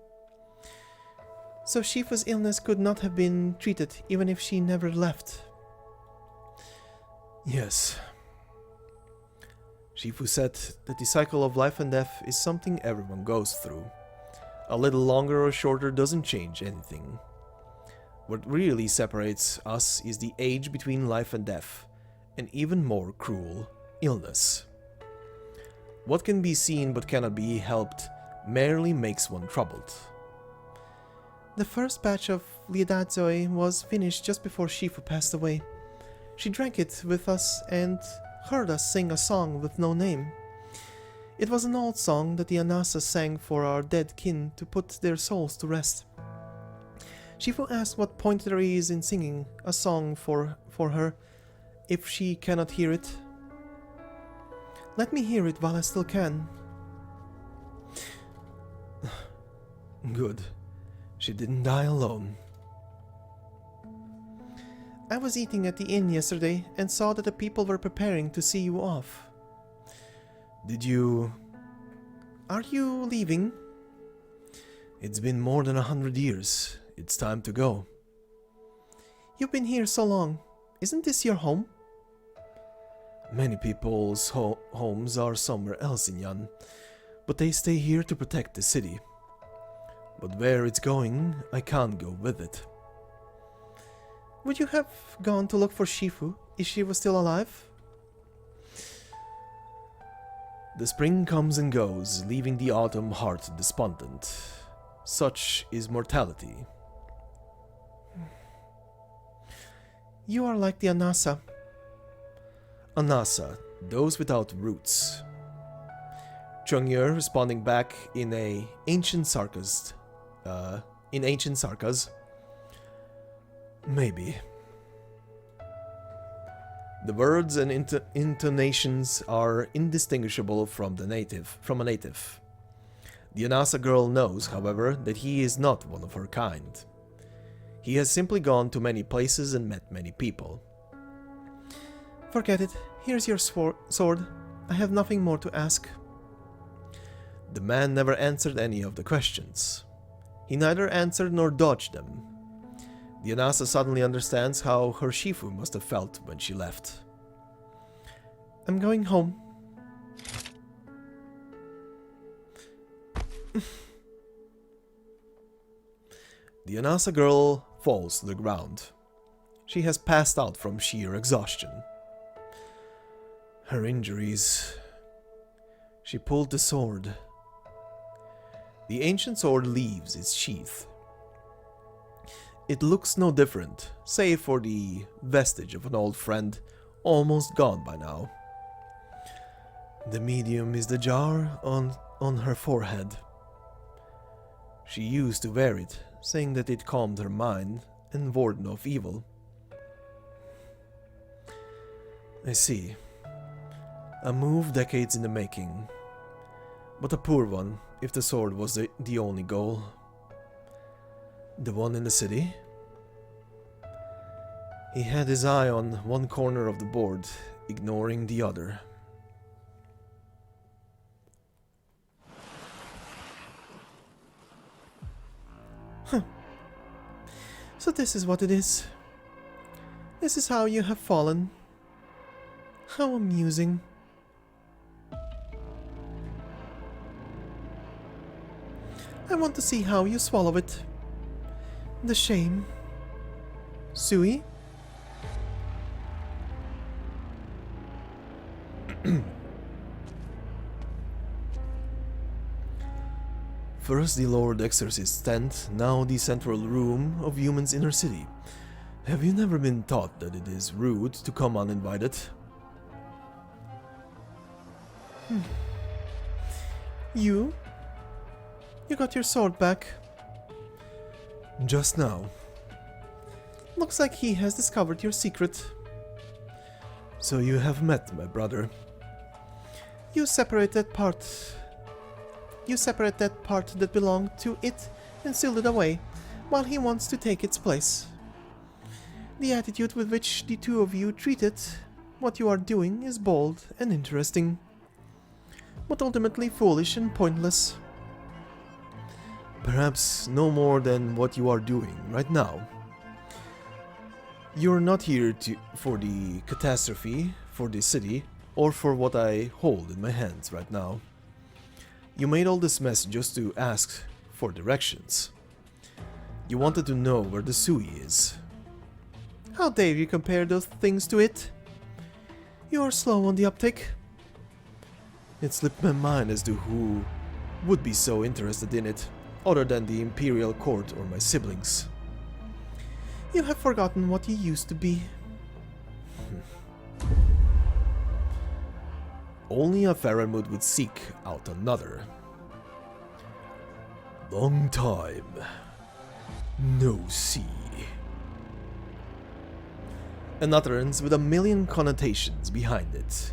So Shifu's illness could not have been treated even if she never left. Yes. Shifu said that the cycle of life and death is something everyone goes through. A little longer or shorter doesn't change anything. What really separates us is the age between life and death, and even more cruel, illness. What can be seen but cannot be helped merely makes one troubled. The first batch of Liadazoi was finished just before Shifu passed away. She drank it with us and heard us sing a song with no name. It was an old song that the Anasa sang for our dead kin to put their souls to rest. Shifu asked what point there is in singing a song for her if she cannot hear it. Let me hear it while I still can. Good. She didn't die alone. I was eating at the inn yesterday and saw that the people were preparing to see you off. Did you... Are you leaving? It's been more than 100 years. It's time to go. You've been here so long. Isn't this your home? Many people's homes are somewhere else in Yan, but they stay here to protect the city. But where it's going, I can't go with it. Would you have gone to look for Shifu if she was still alive? The spring comes and goes, leaving the autumn heart despondent. Such is mortality. You are like the Anasa. Anasa, those without roots. Chongyue responding back in ancient sarcasm. Maybe. The words and intonations are indistinguishable from a native. The Anasa girl knows, however, that he is not one of her kind. He has simply gone to many places and met many people. Forget it. Here's your sword. I have nothing more to ask. The man never answered any of the questions. He neither answered nor dodged them. The Anasa suddenly understands how her Shifu must have felt when she left. I'm going home. The Anasa girl falls to the ground. She has passed out from sheer exhaustion. Her injuries... She pulled the sword. The ancient sword leaves its sheath. It looks no different, save for the vestige of an old friend, almost gone by now. The medium is the jar on her forehead. She used to wear it, saying that it calmed her mind and warded off evil. I see. A move decades in the making, but a poor one if the sword was the only goal. The one in the city? He had his eye on one corner of the board, ignoring the other. So this is what it is. This is how you have fallen. How amusing. I want to see how you swallow it. The shame. Sui? First the Lord Exorcist's tent, now the central room of Yumen's inner city. Have you never been taught that it is rude to come uninvited? You? You got your sword back. Just now. Looks like he has discovered your secret. So you have met my brother. You separate that part that belonged to it and sealed it away, while he wants to take its place. The attitude with which the two of you treat it, what you are doing is bold and interesting, but ultimately foolish and pointless. Perhaps no more than what you are doing right now. You're not here for the catastrophe, for the city, or for what I hold in my hands right now. You made all this mess just to ask for directions. You wanted to know where the Sui is. How dare you compare those things to it? You are slow on the uptake. It slipped my mind as to who would be so interested in it, other than the Imperial Court or my siblings. You have forgotten what you used to be. Only a Feranmut would seek out another. Long time. No see. An utterance with a million connotations behind it.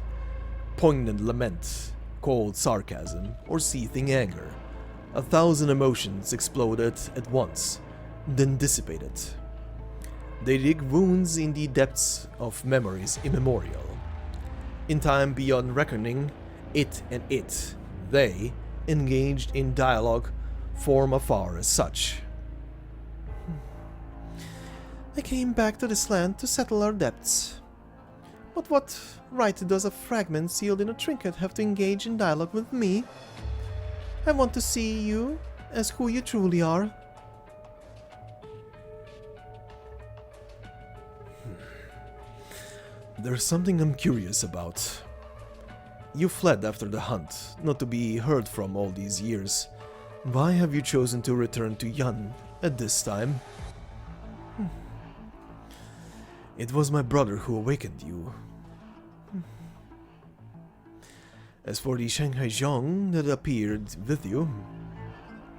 Poignant lament, cold sarcasm, or seething anger. 1,000 emotions exploded at once, then dissipated. They dig wounds in the depths of memories immemorial. In time beyond reckoning, it and it, they, engaged in dialogue, form afar as such. I came back to this land to settle our debts. But what right does a fragment sealed in a trinket have to engage in dialogue with me? I want to see you as who you truly are. There's something I'm curious about. You fled after the hunt, not to be heard from all these years. Why have you chosen to return to Yan at this time? It was my brother who awakened you. As for the Shanhaizhong that appeared with you...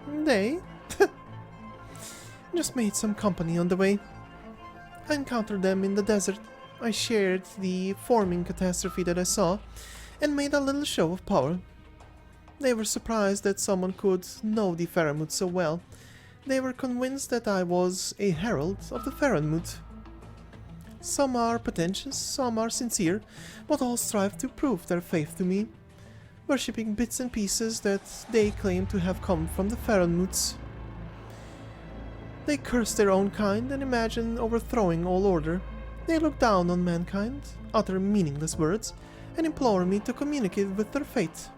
They? Just made some company on the way. I encountered them in the desert. I shared the forming catastrophe that I saw, and made a little show of power. They were surprised that someone could know the Feranmut so well. They were convinced that I was a herald of the Feranmut. Some are pretentious, some are sincere, but all strive to prove their faith to me, worshipping bits and pieces that they claim to have come from the Feranmuts. They curse their own kind and imagine overthrowing all order. They look down on mankind, utter meaningless words, and implore me to communicate with their fate.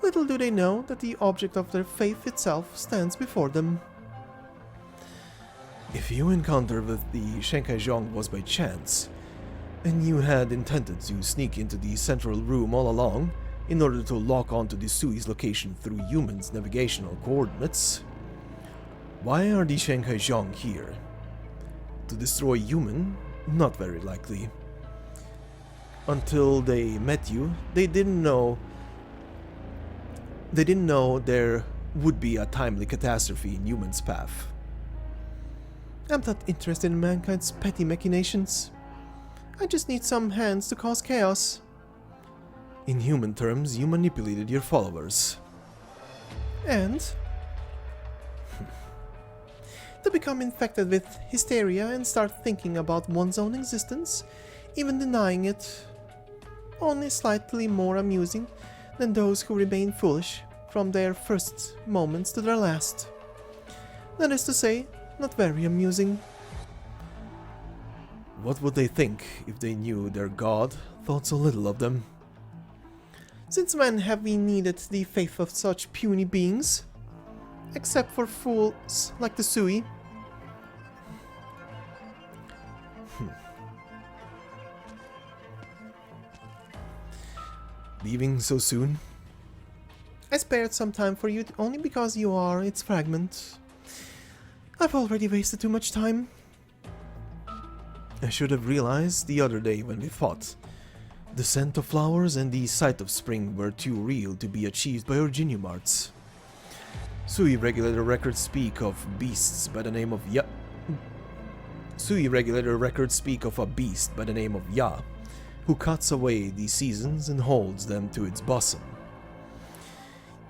Little do they know that the object of their faith itself stands before them. If your encounter with the Shanhaizhong was by chance, and you had intended to sneak into the central room all along, in order to lock onto the Sui's location through Yumen's navigational coordinates, why are the Shanhaizhong here? To destroy Yumen? Not very likely. Until they met you, they didn't know there would be a timely catastrophe in Yumen's path. I'm not interested in mankind's petty machinations. I just need some hands to cause chaos. In human terms, you manipulated your followers. And? To become infected with hysteria and start thinking about one's own existence, even denying it. Only slightly more amusing than those who remain foolish from their first moments to their last. That is to say, not very amusing. What would they think if they knew their god thought so little of them? Since when have we needed the faith of such puny beings? Except for fools like the Sui. Leaving so soon? I spared some time for you only because you are its fragment. I've already wasted too much time. I should have realized the other day when we fought. The scent of flowers and the sight of spring were too real to be achieved by our Jinyumarts. Sui regulator records speak of beasts by the name of Sui regulator records speak of a beast by the name of Ya, who cuts away the seasons and holds them to its bosom.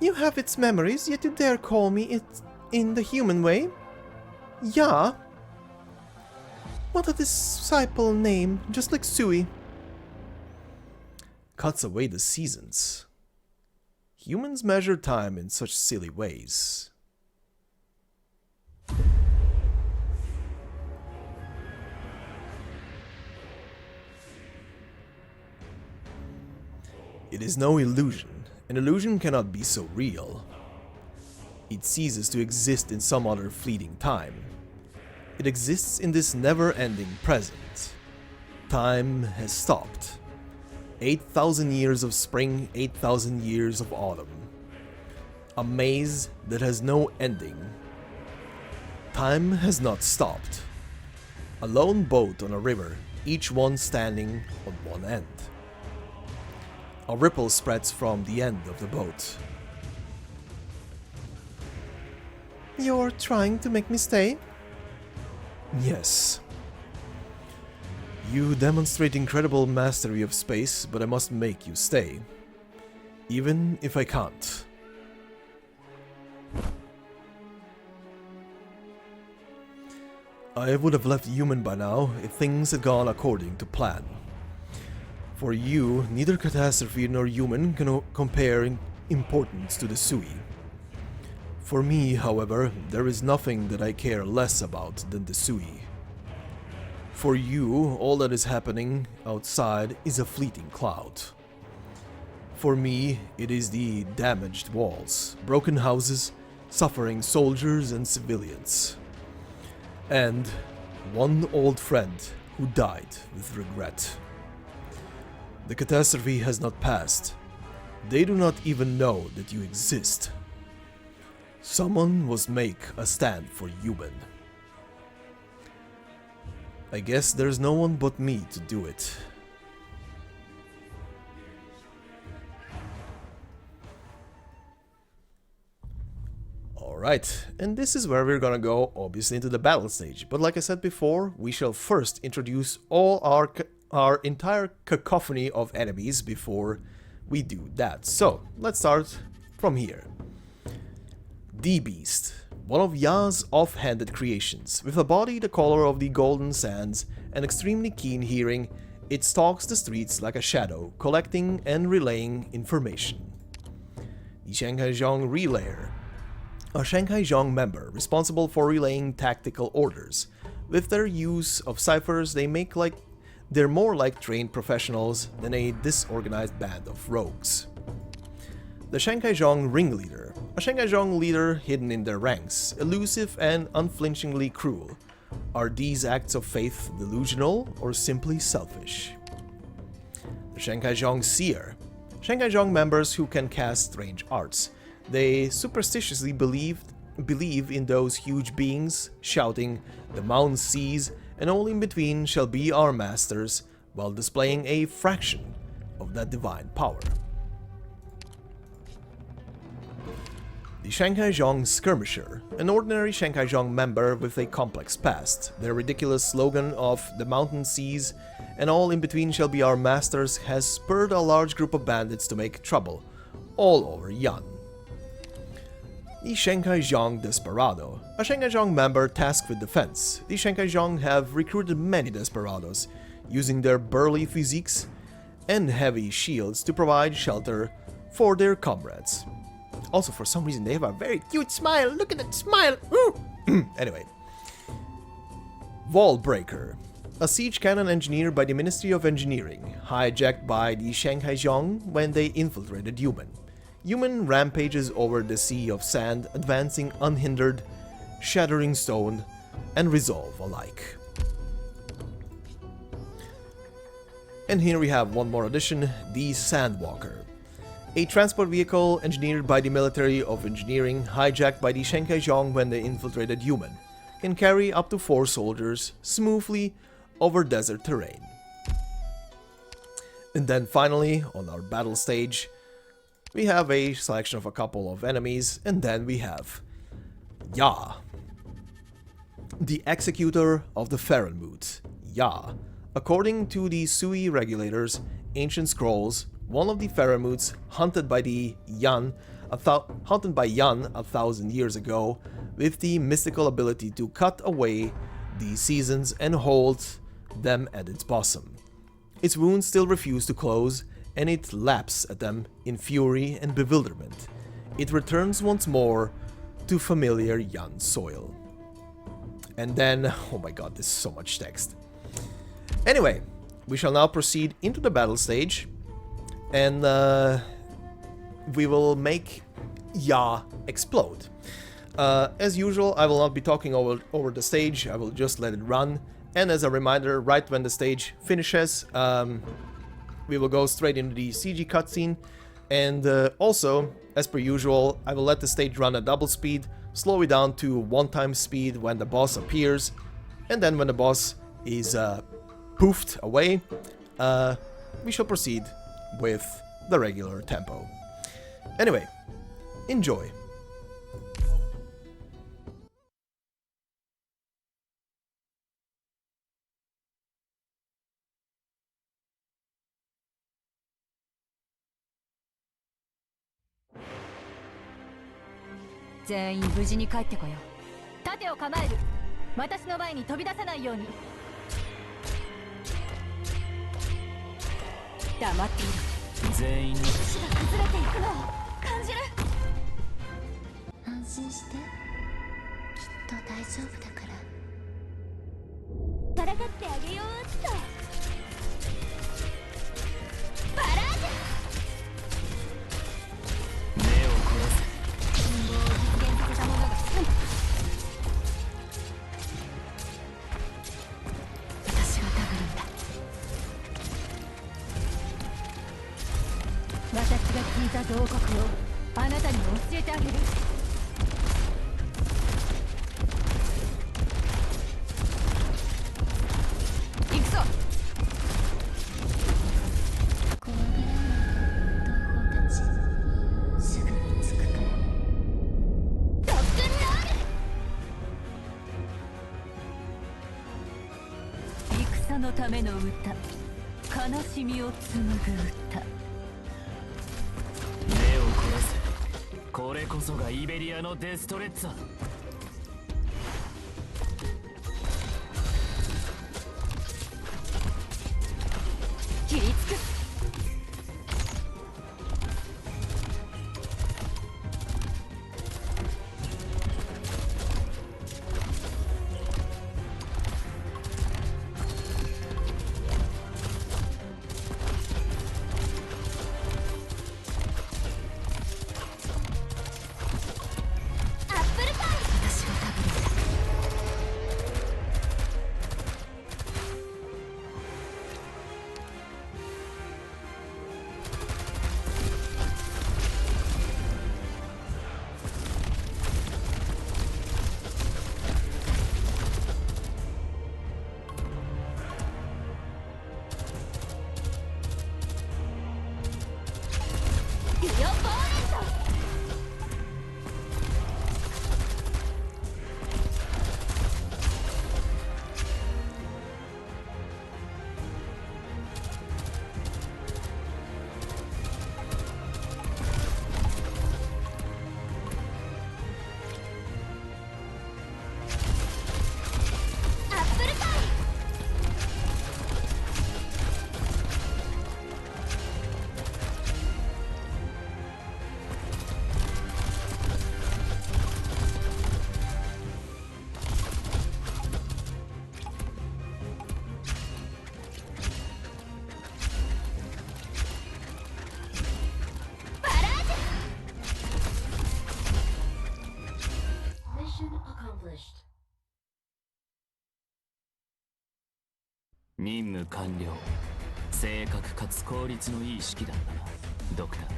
You have its memories, yet you dare call me it in the human way? Ya? What a disciple name, just like Sui. cuts away the seasons. Humans measure time in such silly ways. It is no illusion. An illusion cannot be so real. It ceases to exist in some other fleeting time. It exists in this never-ending present. Time has stopped. 8,000 years of spring, 8,000 years of autumn. A maze that has no ending. Time has not stopped. A lone boat on a river, each one standing on one end. A ripple spreads from the end of the boat. You're trying to make me stay? Yes. You demonstrate incredible mastery of space, but I must make you stay. Even if I can't. I would have left Yumen by now if things had gone according to plan. For you, neither Catastrophe nor Yumen can compare in importance to the Sui. For me, however, there is nothing that I care less about than the Sui. For you, all that is happening outside is a fleeting cloud. For me, it is the damaged walls, broken houses, suffering soldiers and civilians. And one old friend who died with regret. The catastrophe has not passed. They do not even know that you exist. Someone must make a stand for Yumen. I guess there's no one but me to do it. Alright, and this is where we're gonna go, obviously, into the battle stage. But like I said before, we shall first introduce all our entire cacophony of enemies before we do that. So, let's start from here. The Beast, one of Ya's off-handed creations. With a body the color of the golden sands and extremely keen hearing, it stalks the streets like a shadow, collecting and relaying information. The Shanhaizhong Relayer, a Shanhaizhong member responsible for relaying tactical orders. With their use of ciphers, they're more like trained professionals than a disorganized band of rogues. The Shanhaizhong Ringleader, a Shanhaizhong leader hidden in their ranks, elusive and unflinchingly cruel. Are these acts of faith delusional or simply selfish? The Shanhaizhong Seer, Shanhaizhong members who can cast strange arts. They superstitiously believe in those huge beings, shouting, "The mountains cease, and all in between shall be our masters," while displaying a fraction of that divine power. The Shanhaizhong Skirmisher, an ordinary Shanhaizhong member with a complex past. Their ridiculous slogan of "The mountain cease, and all in between shall be our masters" has spurred a large group of bandits to make trouble all over Yan. The Shanhaizhong Desperado, a Shanhaizhong member tasked with defense. The Shanhaizhong have recruited many desperados, using their burly physiques and heavy shields to provide shelter for their comrades. Also, for some reason, they have a very cute smile. Look at that smile! Anyway. Wallbreaker, a siege cannon engineered by the Ministry of Engineering, hijacked by the Shanhaizhong when they infiltrated Yumen. Yumen rampages over the sea of sand, advancing unhindered, shattering stone and resolve alike. And here we have one more addition, the Sandwalker. A transport vehicle engineered by the Military of Engineering, hijacked by the Shanhaizhong when they infiltrated Yumen, can carry up to 4 soldiers smoothly over desert terrain. And then finally, on our battle stage, we have a selection of a couple of enemies, and then we have Ya, the Executor of the Feranmut. Ya, according to the Sui regulators' ancient scrolls, one of the Feranmuts hunted by Yan 1,000 years ago, with the mystical ability to cut away the seasons and hold them at its bosom. Its wounds still refuse to close, and it laps at them in fury and bewilderment. It returns once more to familiar Yan soil. And then, oh my god, this is so much text. Anyway, we shall now proceed into the battle stage, and we will make Ya explode. As usual, I will not be talking over the stage, I will just let it run. And as a reminder, right when the stage finishes, we will go straight into the CG cutscene. And also, as per usual, I will let the stage run at double speed, slow it down to 1x speed when the boss appears, and then when the boss is poofed away, we shall proceed with the regular tempo. Anyway, enjoy.全員無事に帰ってこよう。盾を構える。私の前に飛び出さないように。黙っている。全員の足が崩れていくのを感じる。安心して、きっと大丈夫だから。からかってあげようっと。バラージュ。目を殺せ。信号を実現させたものが済む。私がダブるんだ。私が聞いた同国をあなたにも教えてあげる。行くぞ。怖がらない同胞たち、すぐに着くから。特訓ロール。戦のための歌、悲しみを紡ぐ歌。これこそがイベリアのデストレッツァ。切りつく。任務完了。正確かつ効率のいい式だったな、ドクター。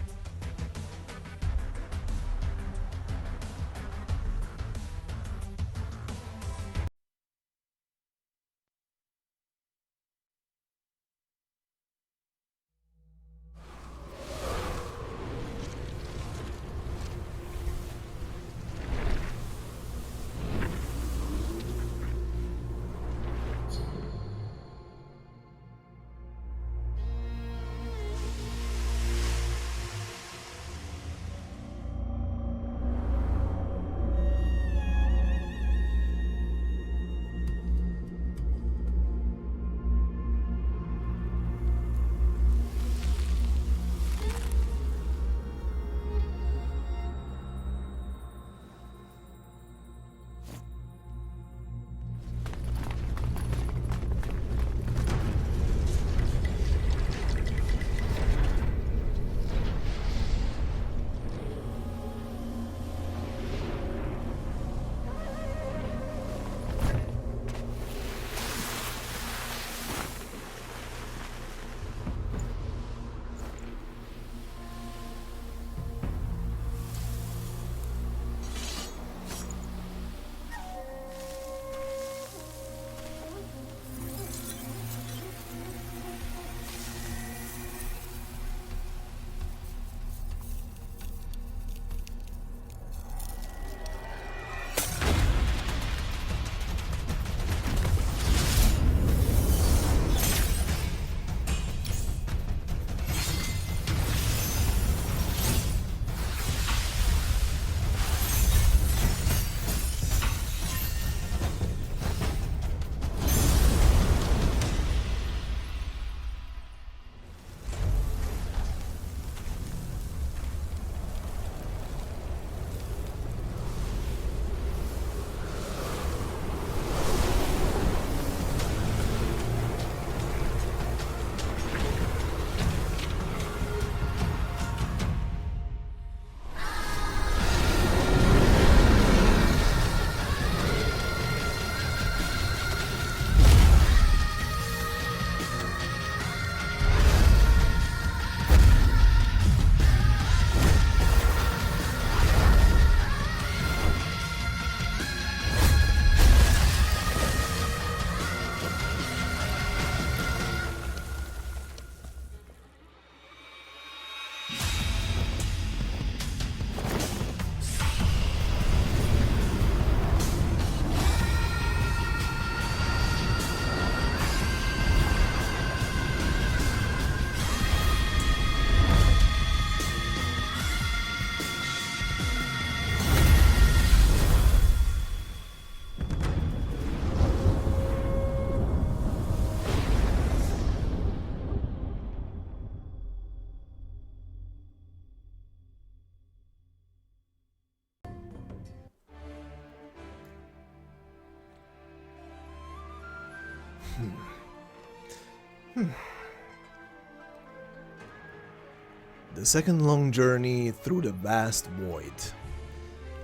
The second long journey through the vast void.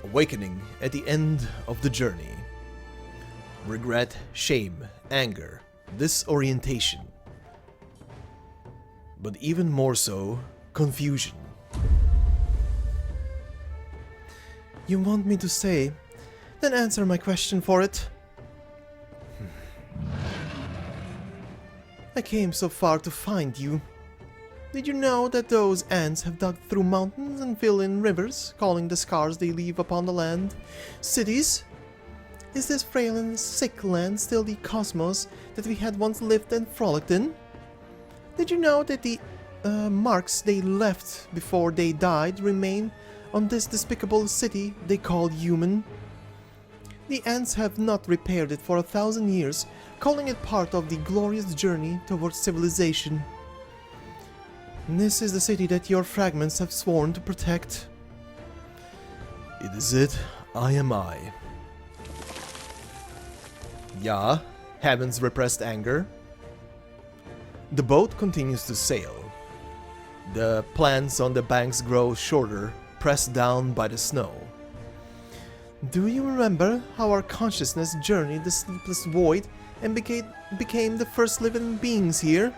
Awakening at the end of the journey. Regret, shame, anger, disorientation. But even more so, confusion. You want me to say? Then answer my question for it. I came so far to find you. Did you know that those ants have dug through mountains and filled in rivers, calling the scars they leave upon the land cities? Is this frail and sick land still the cosmos that we had once lived and frolicked in? Did you know that the marks they left before they died remain on this despicable city they call Yumen? The ants have not repaired it for 1,000 years, calling it part of the glorious journey towards civilization. This is the city that your fragments have sworn to protect. It is it, I am I. Yeah, heaven's repressed anger. The boat continues to sail. The plants on the banks grow shorter, pressed down by the snow. Do you remember how our consciousness journeyed the sleepless void and became the first living beings here?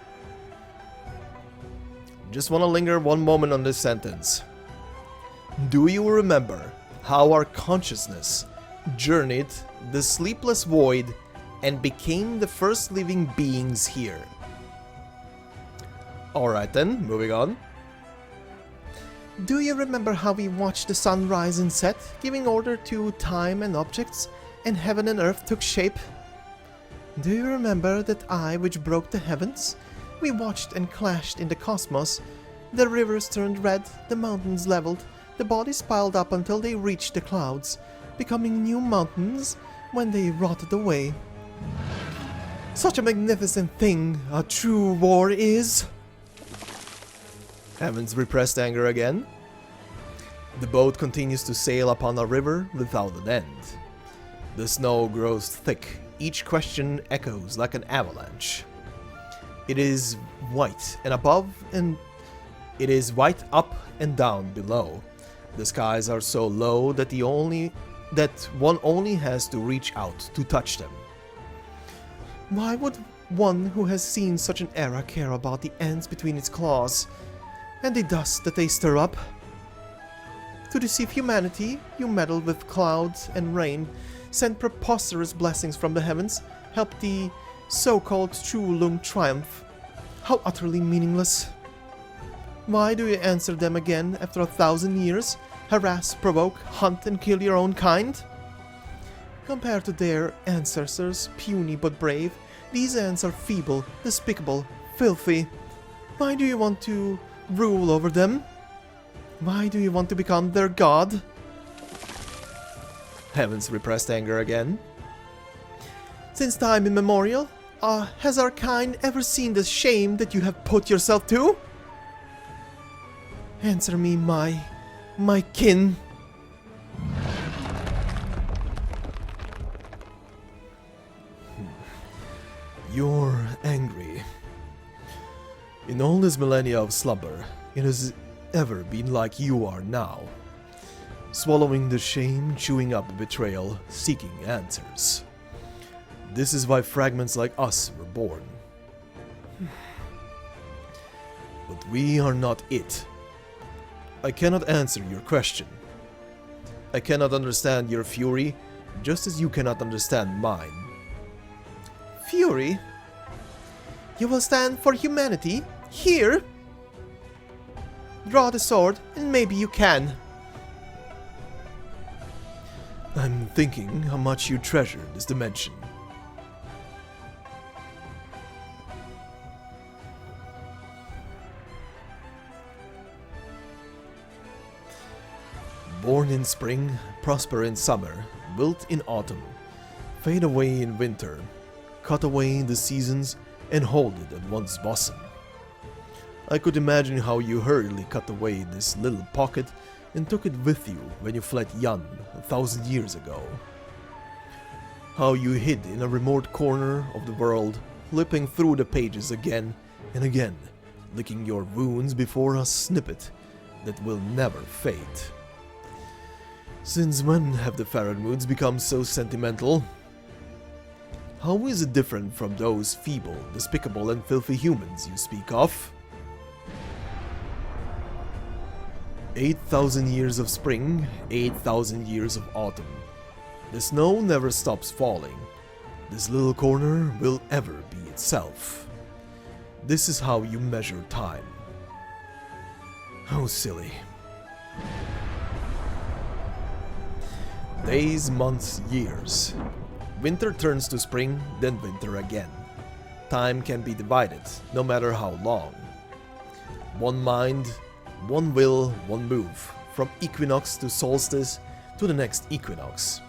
Just want to linger one moment on this sentence. Do you remember how our consciousness journeyed the sleepless void and became the first living beings here? Alright then, moving on. Do you remember how we watched the sun rise and set, giving order to time and objects, and heaven and earth took shape? Do you remember that eye which broke the heavens? We watched and clashed in the cosmos. The rivers turned red, the mountains leveled, the bodies piled up until they reached the clouds, becoming new mountains when they rotted away. Such a magnificent thing a true war is! Heaven's repressed anger again. The boat continues to sail upon a river without an end. The snow grows thick, each question echoes like an avalanche. It is white and above, and it is white up and down below. The skies are so low that one only has to reach out to touch them. Why would one who has seen such an era care about the ants between its claws, and the dust that they stir up? To deceive humanity, you meddle with clouds and rain, send preposterous blessings from the heavens, help the so-called true loom triumph. How utterly meaningless. Why do you answer them again after 1,000 years? Harass, provoke, hunt and kill your own kind? Compared to their ancestors, puny but brave, these ants are feeble, despicable, filthy. Why do you want to rule over them? Why do you want to become their god? Heaven's repressed anger again. Since time immemorial, has our kind ever seen the shame that you have put yourself to? Answer me, my kin. You're angry. In all this millennia of slumber, it has ever been like you are now. Swallowing the shame, chewing up betrayal, seeking answers. This is why fragments like us were born. But we are not it. I cannot answer your question. I cannot understand your fury, just as you cannot understand mine. Fury? You will stand for humanity? Here? Draw the sword, and maybe you can. I'm thinking how much you treasure this dimension. Born in spring, prosper in summer, built in autumn, fade away in winter, cut away the seasons, and hold it at one's bosom. I could imagine how you hurriedly cut away this little pocket and took it with you when you fled Yan 1,000 years ago. How you hid in a remote corner of the world, flipping through the pages again and again, licking your wounds before a snippet that will never fade. Since when have the Feranmuts become so sentimental? How is it different from those feeble, despicable and filthy humans you speak of? 8,000 years of spring, 8,000 years of autumn. The snow never stops falling. This little corner will ever be itself. This is how you measure time. How silly. Days, months, years. Winter turns to spring, then winter again. Time can be divided, no matter how long. One mind, one will, one move, from equinox to solstice to the next equinox.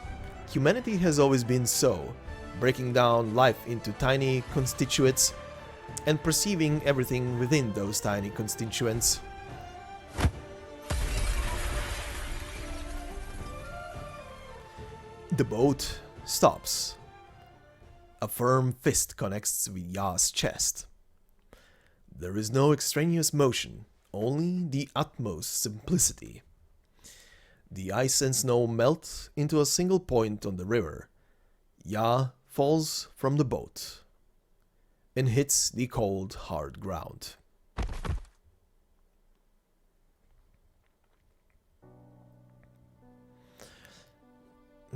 Humanity has always been so, breaking down life into tiny constituents and perceiving everything within those tiny constituents. The boat stops. A firm fist connects with Ya's chest. There is no extraneous motion, only the utmost simplicity. The ice and snow melt into a single point on the river. Ya falls from the boat and hits the cold, hard ground.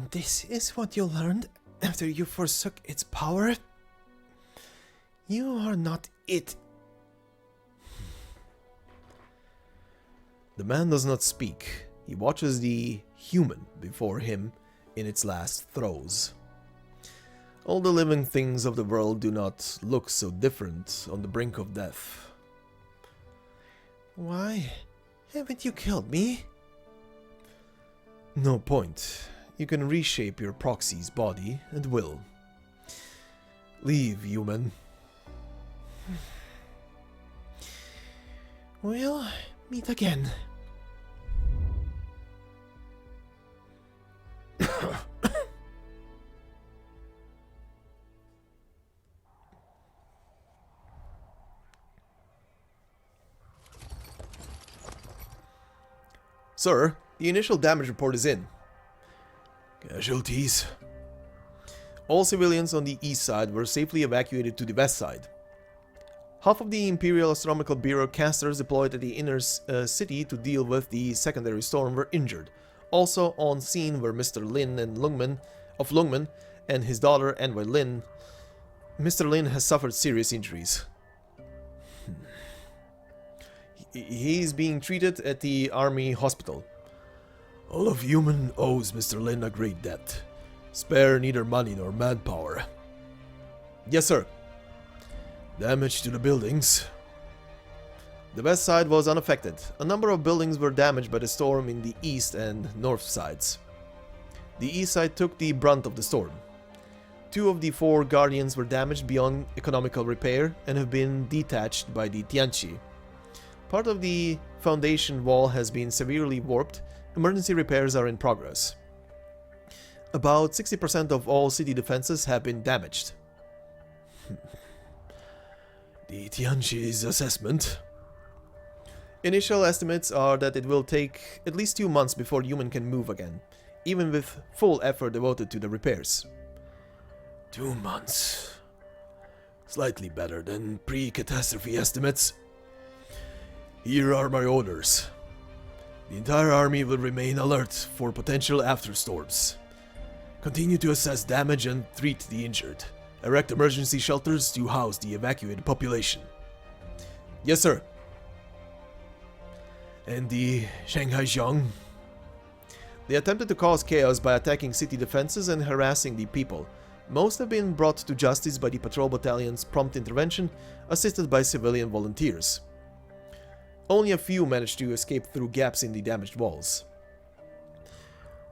This is what you learned after you forsook its power? You are not it. The man does not speak. He watches the human before him in its last throes. All the living things of the world do not look so different on the brink of death. Why haven't you killed me? No point. You can reshape your proxy's body and will. Leave, Yumen. We'll meet again. Sir, the initial damage report is in. Casualties? All civilians on the east side were safely evacuated to the west side. Half of the Imperial Astronomical Bureau casters deployed at the inner city to deal with the secondary storm were injured. Also on scene were Mr. Lin and Lungmen and his daughter Enway Lin. Mr. Lin has suffered serious injuries. He is being treated at the army hospital. All of Yumen owes Mr. Lin a great debt. Spare neither money nor manpower. Yes, sir. Damage to the buildings. The west side was unaffected. A number of buildings were damaged by the storm in the east and north sides. The east side took the brunt of the storm. 2 of the 4 guardians were damaged beyond economical repair and have been detached by the Tianqi. Part of the foundation wall has been severely warped. Emergency repairs are in progress. About 60% of all city defenses have been damaged. The Tianqi's assessment. Initial estimates are that it will take at least 2 months before Yumen can move again, even with full effort devoted to the repairs. 2 months. Slightly better than pre-catastrophe estimates. Here are my orders. The entire army will remain alert for potential afterstorms. Continue to assess damage and treat the injured. Erect emergency shelters to house the evacuated population. Yes, sir. And the Shanhaizhong? They attempted to cause chaos by attacking city defenses and harassing the people. Most have been brought to justice by the patrol battalion's prompt intervention, assisted by civilian volunteers. Only a few managed to escape through gaps in the damaged walls.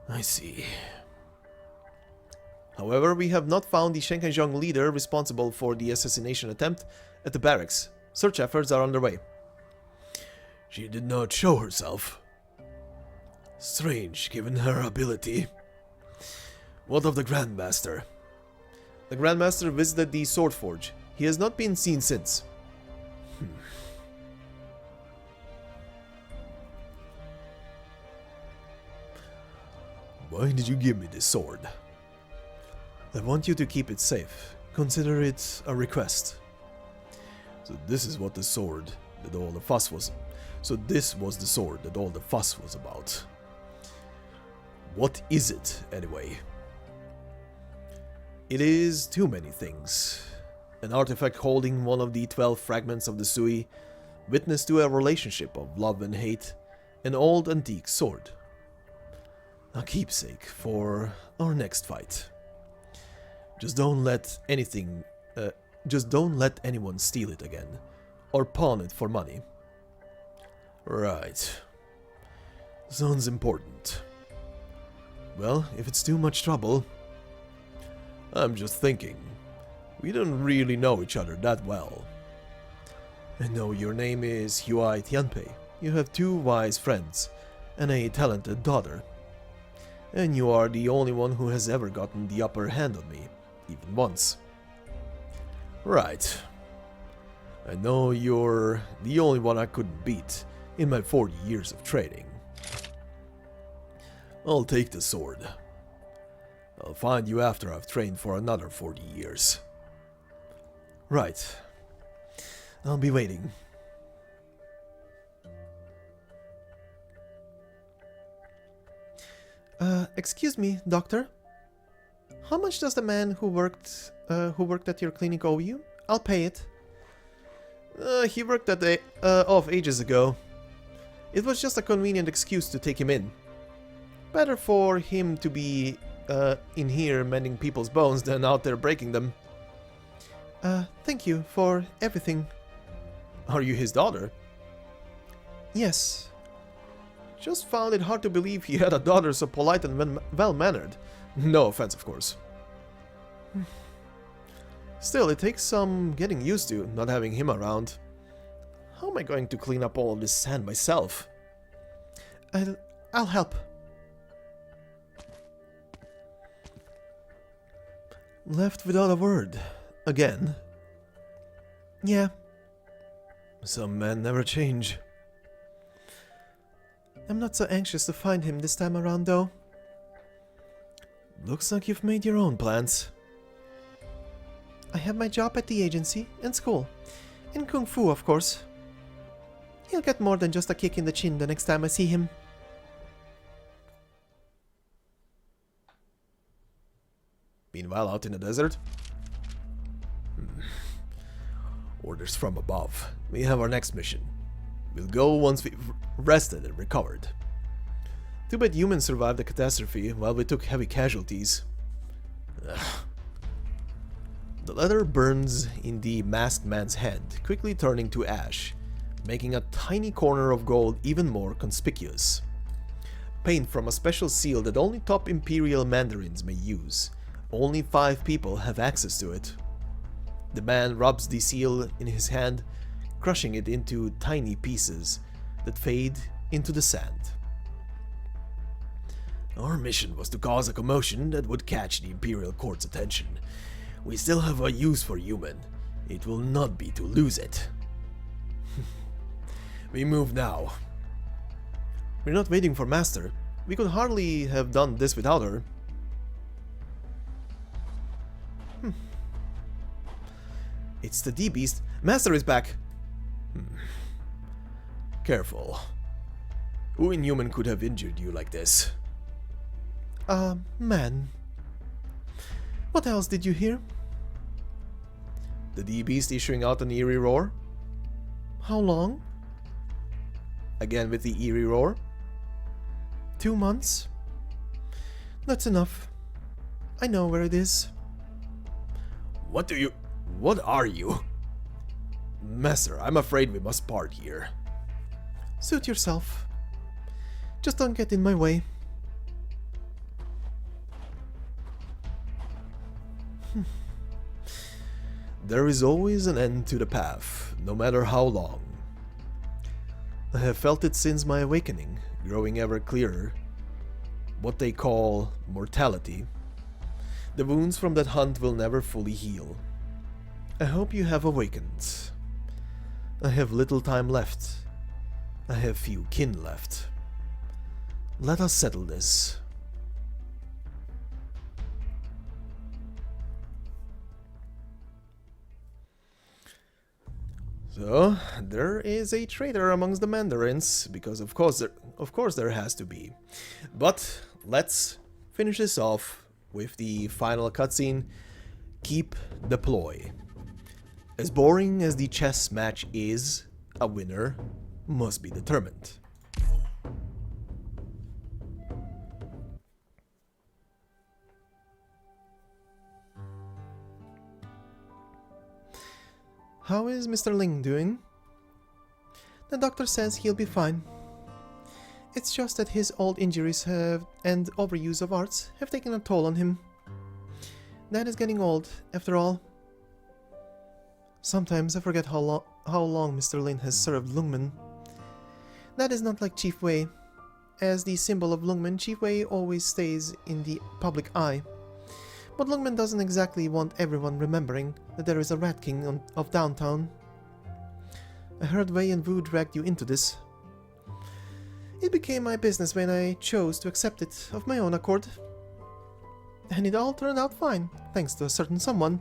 I see. However, we have not found the Shanhaizhong leader responsible for the assassination attempt at the barracks. Search efforts are underway. She did not show herself. Strange, given her ability. What of the Grandmaster? The Grandmaster visited the Sword Forge. He has not been seen since. Why did you give me this sword? I want you to keep it safe. Consider it a request. So this is what the sword that all the fuss was. So this was the sword that all the fuss was about. What is it, anyway? It is too many things. An artifact holding one of the 12 fragments of the Sui, witness to a relationship of love and hate, an old antique sword. A keepsake for our next fight. Just don't let anyone steal it again, or pawn it for money. Right. Sounds important. Well, if it's too much trouble... I'm just thinking. We don't really know each other that well. I know your name is Huai Tianpei. You have 2 wise friends, and a talented daughter. And you are the only one who has ever gotten the upper hand on me, even once. Right. I know you're the only one I couldn't beat in my 40 years of training. I'll take the sword. I'll find you after I've trained for another 40 years. Right. I'll be waiting. Excuse me, doctor. How much does the man who worked at your clinic owe you? I'll pay it. He worked off ages ago. It was just a convenient excuse to take him in. Better for him to be in here mending people's bones than out there breaking them. Thank you for everything. Are you his daughter? Yes. Just found it hard to believe he had a daughter so polite and well-mannered. No offense, of course. Still, it takes some getting used to, not having him around. How am I going to clean up all of this sand myself? I'll help. Left without a word. Again? Yeah. Some men never change. I'm not so anxious to find him this time around, though. Looks like you've made your own plans. I have my job at the agency and school. And Kung Fu, of course. He'll get more than just a kick in the chin the next time I see him. Meanwhile, out in the desert. Orders from above. We have our next mission. We'll go once we've rested and recovered. Too bad Yumen survived the catastrophe while we took heavy casualties. Ugh. The letter burns in the masked man's hand, quickly turning to ash, making a tiny corner of gold even more conspicuous. Paint from a special seal that only top Imperial Mandarins may use. Only 5 people have access to it. The man rubs the seal in his hand, crushing it into tiny pieces that fade into the sand. Our mission was to cause a commotion that would catch the Imperial Court's attention. We still have a use for Yumen. It will not be to lose it. We move now. We're not waiting for Master. We could hardly have done this without her. It's the D-Beast. Master is back. Careful. Who in Yumen could have injured you like this? Man. What else did you hear? The D-Beast issuing out an eerie roar? How long? Again with the eerie roar? 2 months? That's enough. I know where it is. What are you? Master, I'm afraid we must part here. Suit yourself. Just don't get in my way. There is always an end to the path, no matter how long. I have felt it since my awakening, growing ever clearer. What they call mortality. The wounds from that hunt will never fully heal. I hope you have awakened. I have little time left. I have few kin left. Let us settle this. So, there is a traitor amongst the Mandarins, because of course there has to be. But let's finish this off with the final cutscene. Keep the ploy. As boring as the chess match is, a winner must be determined. How is Mr. Ling doing? The doctor says he'll be fine. It's just that his old injuries and overuse of arts have taken a toll on him. Dad is getting old, after all. Sometimes I forget how long Mr. Lin has served Lungmen. That is not like Chief Wei. As the symbol of Lungmen, Chief Wei always stays in the public eye. But Lungmen doesn't exactly want everyone remembering that there is a Rat King of downtown. I heard Wei and Wu dragged you into this. It became my business when I chose to accept it of my own accord. And it all turned out fine, thanks to a certain someone.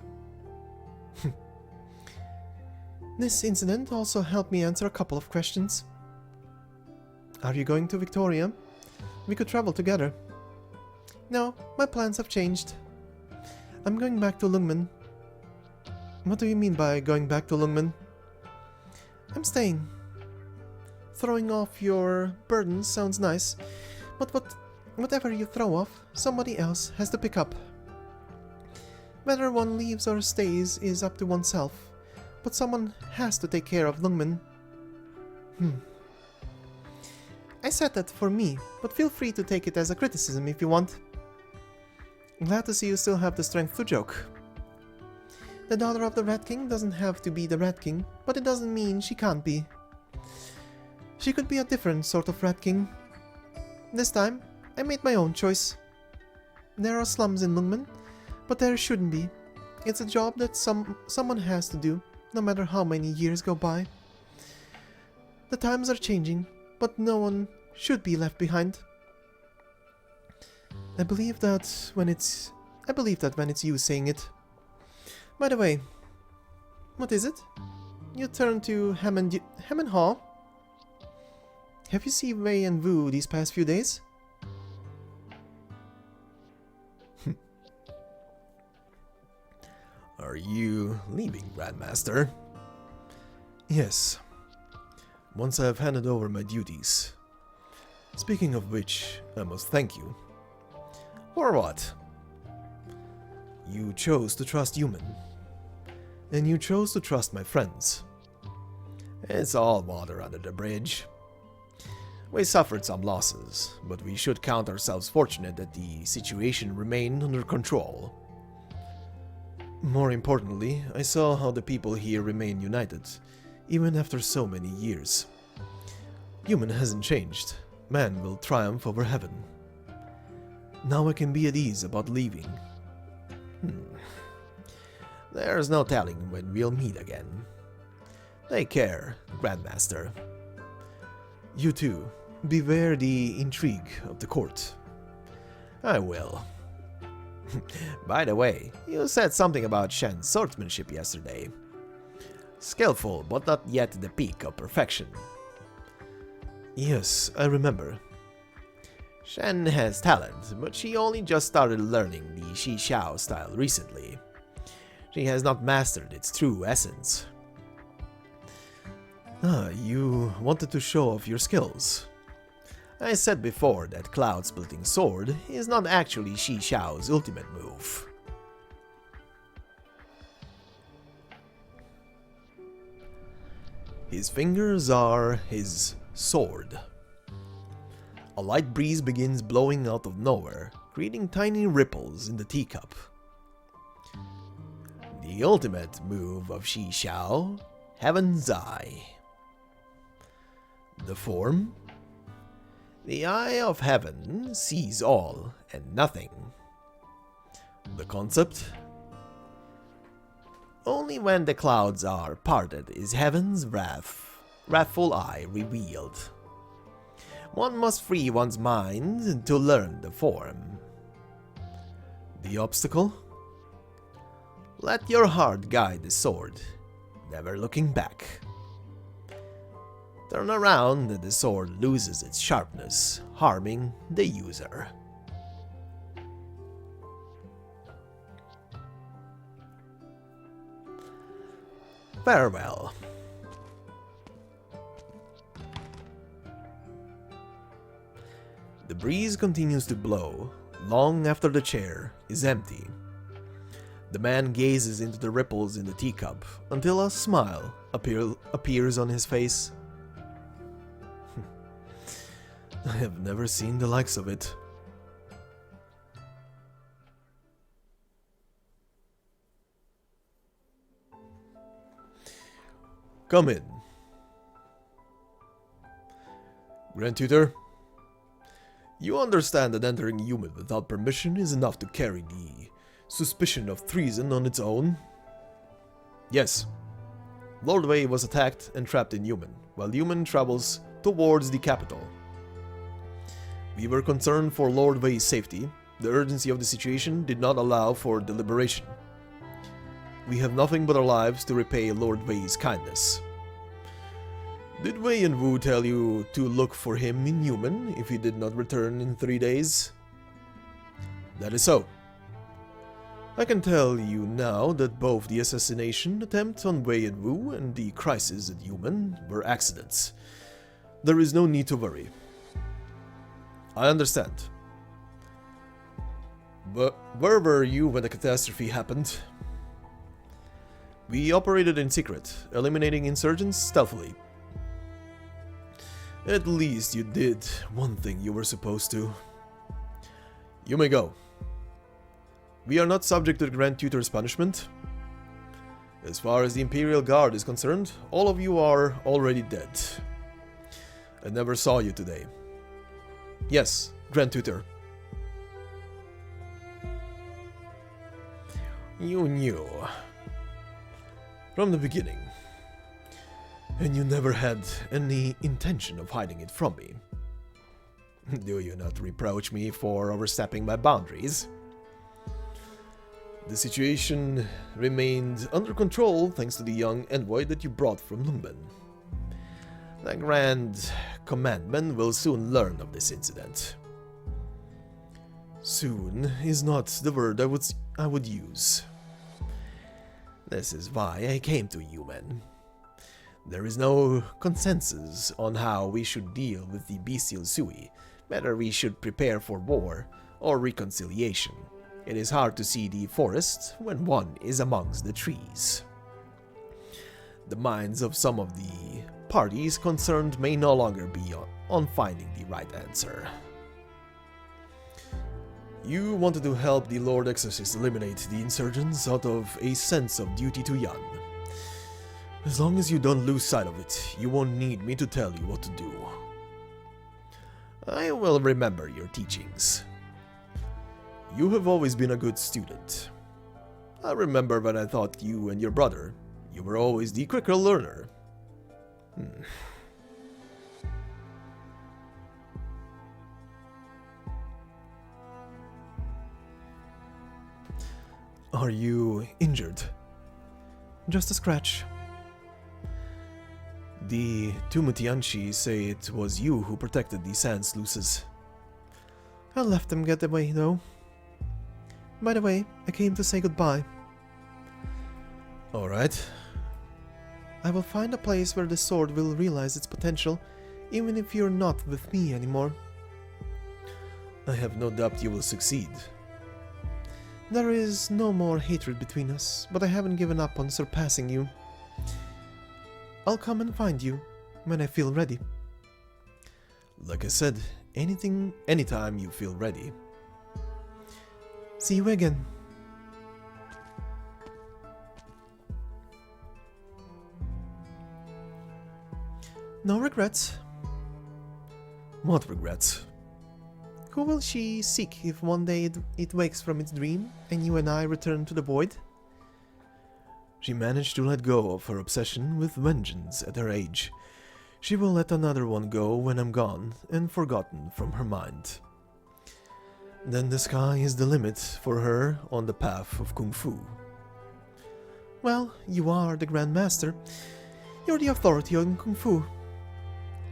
This incident also helped me answer a couple of questions. Are you going to Victoria? We could travel together. No, my plans have changed. I'm going back to Lungmen. What do you mean by going back to Lungmen? I'm staying. Throwing off your burden sounds nice, but whatever you throw off, somebody else has to pick up. Whether one leaves or stays is up to oneself, but someone has to take care of Lungmen. I said that for me, but feel free to take it as a criticism if you want. Glad to see you still have the strength to joke. The daughter of the Rat King doesn't have to be the Rat King, but it doesn't mean she can't be. She could be a different sort of Rat King. This time, I made my own choice. There are slums in Lungmen, but there shouldn't be. It's a job that someone has to do, no matter how many years go by. The times are changing, but no one should be left behind. I believe that when it's you saying it. By the way, what is it? You turned to Hammond Hall? Have you seen Wei and Wu these past few days? Are you leaving, Grandmaster? Yes. Once I have handed over my duties. Speaking of which, I must thank you. For what? You chose to trust Yumen. And you chose to trust my friends. It's all water under the bridge. We suffered some losses, but we should count ourselves fortunate that the situation remained under control. More importantly, I saw how the people here remain united, even after so many years. Yumen hasn't changed. Man will triumph over heaven. Now I can be at ease about leaving. There's no telling when we'll meet again. Take care, Grandmaster. You too, beware the intrigue of the court. I will. By the way, you said something about Shen's swordsmanship yesterday. Skillful, but not yet the peak of perfection. Yes, I remember. Shen has talent, but she only just started learning the Xixiao style recently. She has not mastered its true essence. You wanted to show off your skills. I said before that Cloud-Splitting Sword is not actually Xixiao's ultimate move. His fingers are his sword. A light breeze begins blowing out of nowhere, creating tiny ripples in the teacup. The ultimate move of Xixiao, Heaven's Eye. The form? The Eye of Heaven sees all and nothing. The concept? Only when the clouds are parted is heaven's wrathful eye revealed. One must free one's mind to learn the form. The obstacle? Let your heart guide the sword, never looking back. Turn around and the sword loses its sharpness, harming the user. Farewell. The breeze continues to blow long after the chair is empty. The man gazes into the ripples in the teacup until a smile appears on his face. I have never seen the likes of it. Come in. Grand Tutor, you understand that entering Yumen without permission is enough to carry the suspicion of treason on its own? Yes. Lord Wei was attacked and trapped in Yumen, while Yumen travels towards the capital. We were concerned for Lord Wei's safety. The urgency of the situation did not allow for deliberation. We have nothing but our lives to repay Lord Wei's kindness. Did Wei and Wu tell you to look for him in Yumen if he did not return in 3 days? That is so. I can tell you now that both the assassination attempt on Wei and Wu and the crisis at Yumen were accidents. There is no need to worry. I understand. But where were you when the catastrophe happened? We operated in secret, eliminating insurgents stealthily. At least you did one thing you were supposed to. You may go. We are not subject to the Grand Tutor's punishment. As far as the Imperial Guard is concerned, all of you are already dead. I never saw you today. Yes, Grand Tutor. You knew. From the beginning. And you never had any intention of hiding it from me. Do you not reproach me for overstepping my boundaries? The situation remained under control thanks to the young envoy that you brought from Yumen. The Grand Commandment will soon learn of this incident. Soon is not the word I would use. This is why I came to Yumen. There is no consensus on how we should deal with the bestial Sui, whether we should prepare for war or reconciliation. It is hard to see the forest when one is amongst the trees. The minds of some of the parties concerned may no longer be on finding the right answer. You wanted to help the Lord Exorcist eliminate the insurgents out of a sense of duty to Yan. As long as you don't lose sight of it, you won't need me to tell you what to do. I will remember your teachings. You have always been a good student. I remember when I taught you and your brother. You were always the quicker learner. Are you injured? Just a scratch. The Tumutianchi say it was you who protected the sand sluices. I left them get away, though. By the way, I came to say goodbye. Alright. I will find a place where the sword will realize its potential, even if you're not with me anymore. I have no doubt you will succeed. There is no more hatred between us, but I haven't given up on surpassing you. I'll come and find you when I feel ready. Like I said, anytime you feel ready. See you again. No regrets. What regrets? Who will she seek if one day it wakes from its dream and you and I return to the void? She managed to let go of her obsession with vengeance at her age. She will let another one go when I'm gone and forgotten from her mind. Then the sky is the limit for her on the path of Kung Fu. Well, you are the Grand Master. You're the authority on Kung Fu.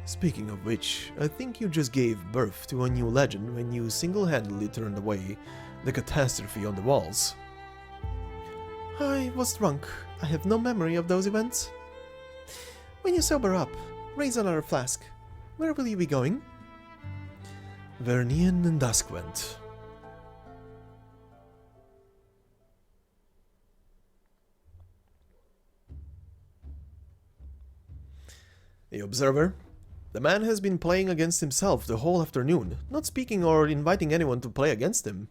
Speaking of which, I think you just gave birth to a new legend when you single-handedly turned away the catastrophe on the walls. I was drunk. I have no memory of those events. When you sober up, raise another flask. Where will you be going? Vernian and Duskwent. The Observer. The man has been playing against himself the whole afternoon, not speaking or inviting anyone to play against him.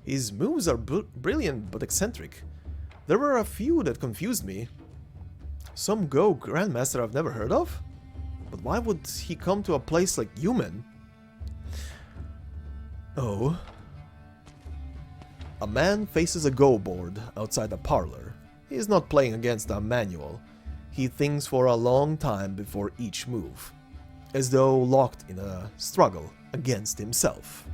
His moves are brilliant but eccentric. There were a few that confused me. Some Go Grandmaster I've never heard of? But why would he come to a place like Yumen? Oh. A man faces a Go board outside a parlor. He is not playing against a manual. He thinks for a long time before each move, as though locked in a struggle against himself.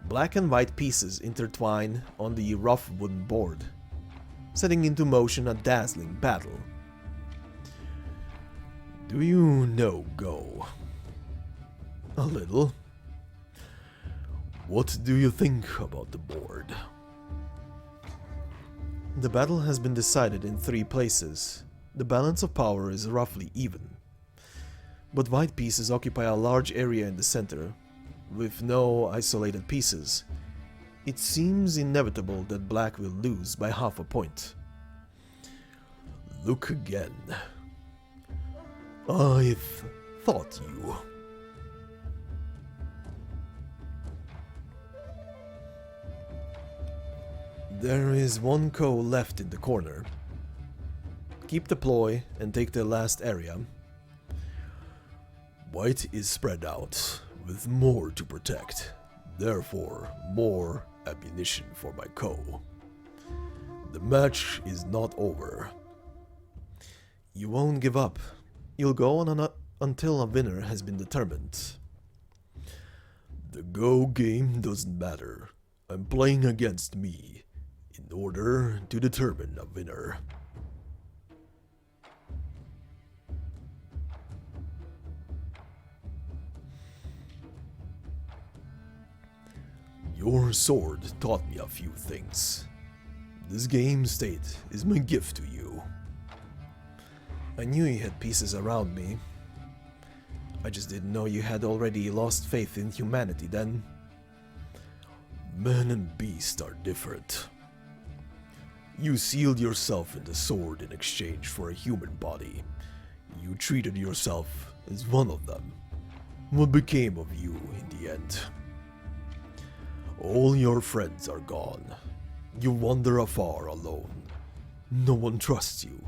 Black and white pieces intertwine on the rough wooden board, setting into motion a dazzling battle. Do you know Go? A little. What do you think about the board? The battle has been decided in 3 places. The balance of power is roughly even. But white pieces occupy a large area in the center, with no isolated pieces. It seems inevitable that black will lose by half a point. Look again. I've thought you. There is one Ko left in the corner. Keep the ploy and take the last area. White is spread out, with more to protect. Therefore, more ammunition for my Ko. The match is not over. You won't give up. You'll go on until a winner has been determined. The Go game doesn't matter. I'm playing against me in order to determine a winner. Your sword taught me a few things. This game state is my gift to you. I knew you had pieces around me. I just didn't know you had already lost faith in humanity then. Man and beast are different. You sealed yourself in the sword in exchange for a human body. You treated yourself as one of them. What became of you in the end? All your friends are gone. You wander afar alone. No one trusts you.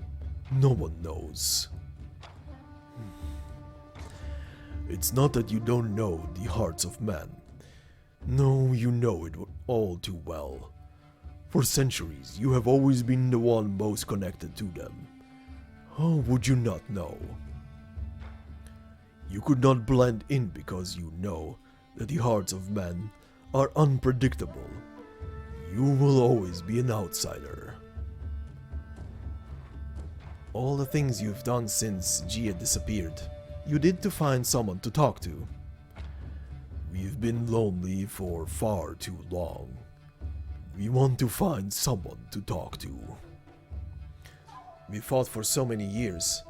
No one knows. It's not that you don't know the hearts of men. No, you know it all too well. For centuries, you have always been the one most connected to them. How would you not know? You could not blend in because you know that the hearts of men are unpredictable. You will always be an outsider. All the things you've done since Jie disappeared, you did to find someone to talk to. We've been lonely for far too long. We want to find someone to talk to. We fought for so many years.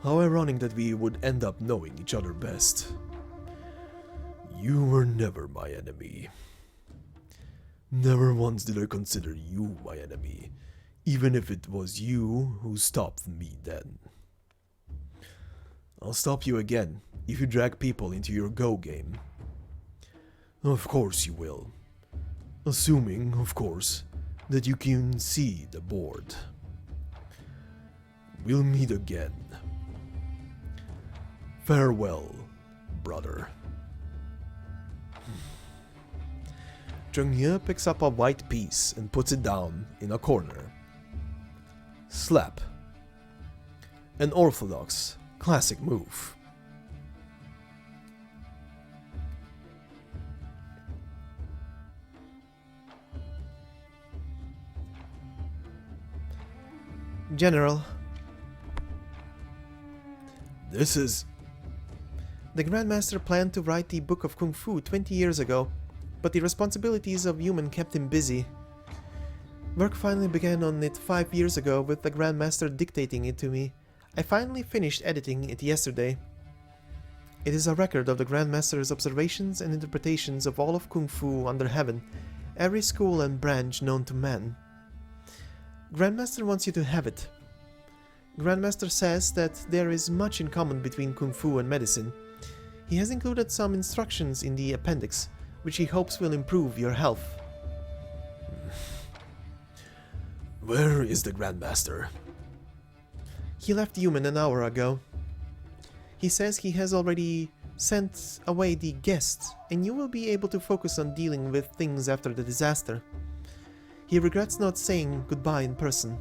How ironic that we would end up knowing each other best. You were never my enemy. Never once did I consider you my enemy, even if it was you who stopped me then. I'll stop you again if you drag people into your Go game. Of course you will. Assuming, of course, that you can see the board. We'll meet again. Farewell, brother. Chongyue picks up a white piece and puts it down in a corner. Slap. An orthodox, classic move. General, This is... the Grandmaster planned to write the Book of Kung Fu 20 years ago, but the responsibilities of Yumen kept him busy. Work finally began on it 5 years ago with the Grandmaster dictating it to me. I finally finished editing it yesterday. It is a record of the Grandmaster's observations and interpretations of all of Kung Fu under heaven, every school and branch known to man. Grandmaster wants you to have it. Grandmaster says that there is much in common between Kung Fu and medicine. He has included some instructions in the appendix, which he hopes will improve your health. Where is the Grandmaster? He left Yumen an hour ago. He says he has already sent away the guests, and you will be able to focus on dealing with things after the disaster. He regrets not saying goodbye in person.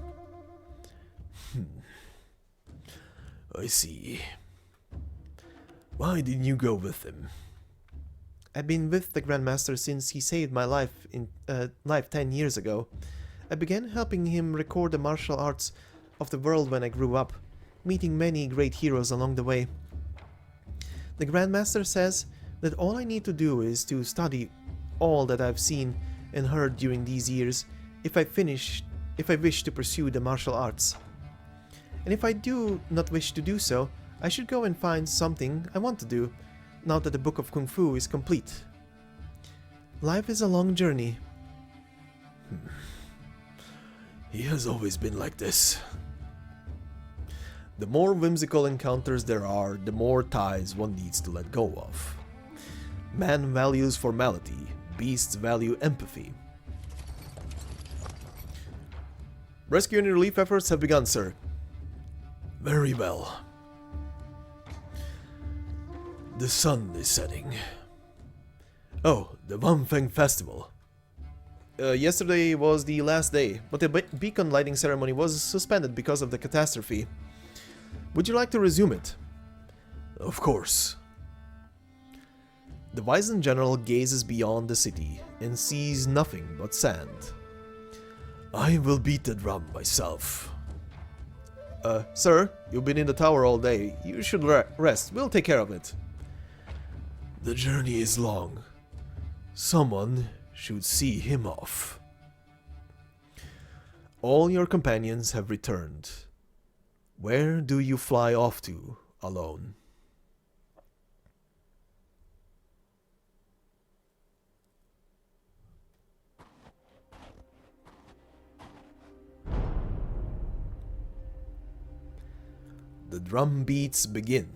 I see. Why didn't you go with him? I've been with the Grandmaster since he saved my life 10 years ago. I began helping him record the martial arts of the world when I grew up, meeting many great heroes along the way. The Grandmaster says that all I need to do is to study all that I've seen and heard during these years if I wish to pursue the martial arts. And if I do not wish to do so, I should go and find something I want to do, now that the Book of Kung Fu is complete. Life is a long journey. He has always been like this. The more whimsical encounters there are, the more ties one needs to let go of. Man values formality, beasts value empathy. Rescue and relief efforts have begun, sir. Very well. The sun is setting. Oh, the Wanfeng Festival. Yesterday was the last day, but the beacon lighting ceremony was suspended because of the catastrophe. Would you like to resume it? Of course. The Wizened General gazes beyond the city and sees nothing but sand. I will beat the drum myself. Sir, you've been in the tower all day. You should rest. We'll take care of it. The journey is long. Someone should see him off. All your companions have returned. Where do you fly off to, alone? The drum beats begin.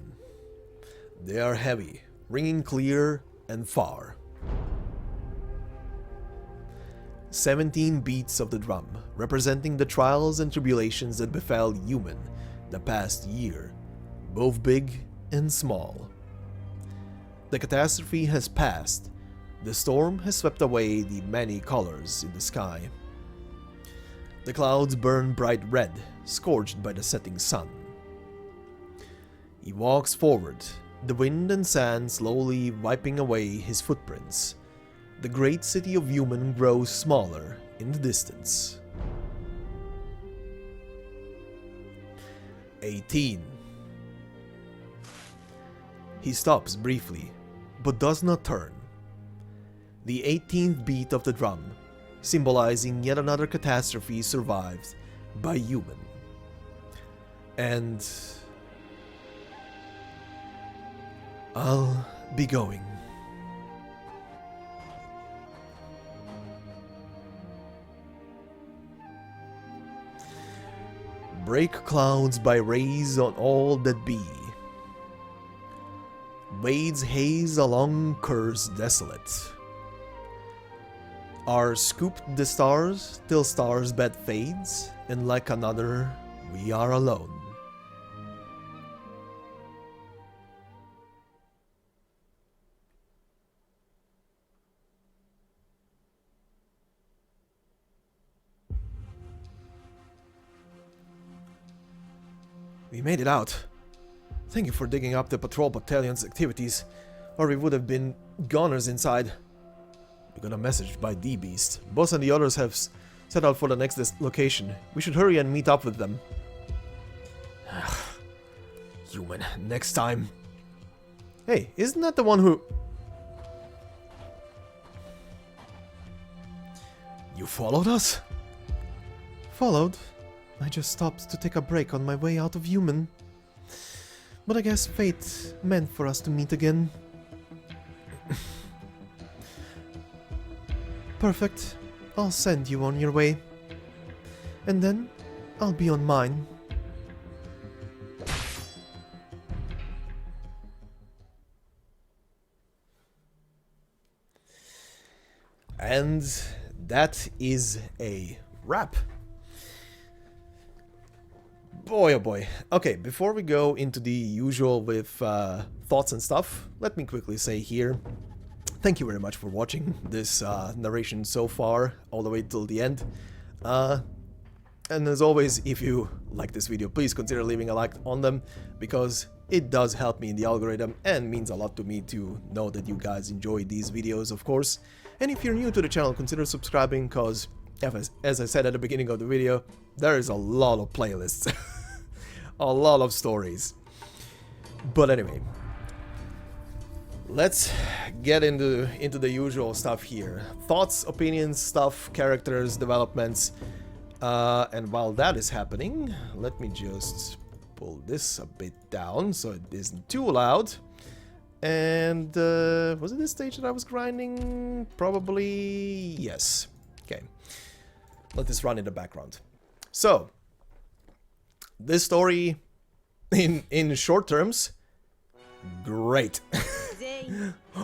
They are heavy, ringing clear and far. 17 beats of the drum, representing the trials and tribulations that befell Yumen the past year, both big and small. The catastrophe has passed. The storm has swept away the many colors in the sky. The clouds burn bright red, scorched by the setting sun. He walks forward, the wind and sand slowly wiping away his footprints. The great city of Yumen grows smaller in the distance. 18. He stops briefly, but does not turn. The 18th beat of the drum, symbolizing yet another catastrophe survived by Yumen. And I'll be going. Break clouds by rays on all that be. Wades haze along curves desolate. Are scooped the stars till stars' bed fades, and like another, we are alone. We made it out. Thank you for digging up the patrol battalion's activities, or we would have been goners inside. We got a message by D-Beast. Boss and the others have set out for the next location. We should hurry and meet up with them. Yumen, next time. Hey, isn't that the one who... You followed us? Followed? I just stopped to take a break on my way out of Yumen. But I guess fate meant for us to meet again. Perfect. I'll send you on your way. And then, I'll be on mine. And that is a wrap. Boy, oh boy. Okay, before we go into the usual with thoughts and stuff, let me quickly say here, thank you very much for watching this narration so far, all the way till the end. And as always, if you like this video, please consider leaving a like on them, because it does help me in the algorithm and means a lot to me to know that you guys enjoy these videos, of course. And if you're new to the channel, consider subscribing, because as I said at the beginning of the video, there is a lot of playlists, a lot of stories. But anyway, let's get into the usual stuff here. Thoughts, opinions, stuff, characters, developments. And while that is happening, let me just pull this a bit down so it isn't too loud. And was it this stage that I was grinding? Probably yes. Okay. Let this run in the background. So, this story, in short terms, great.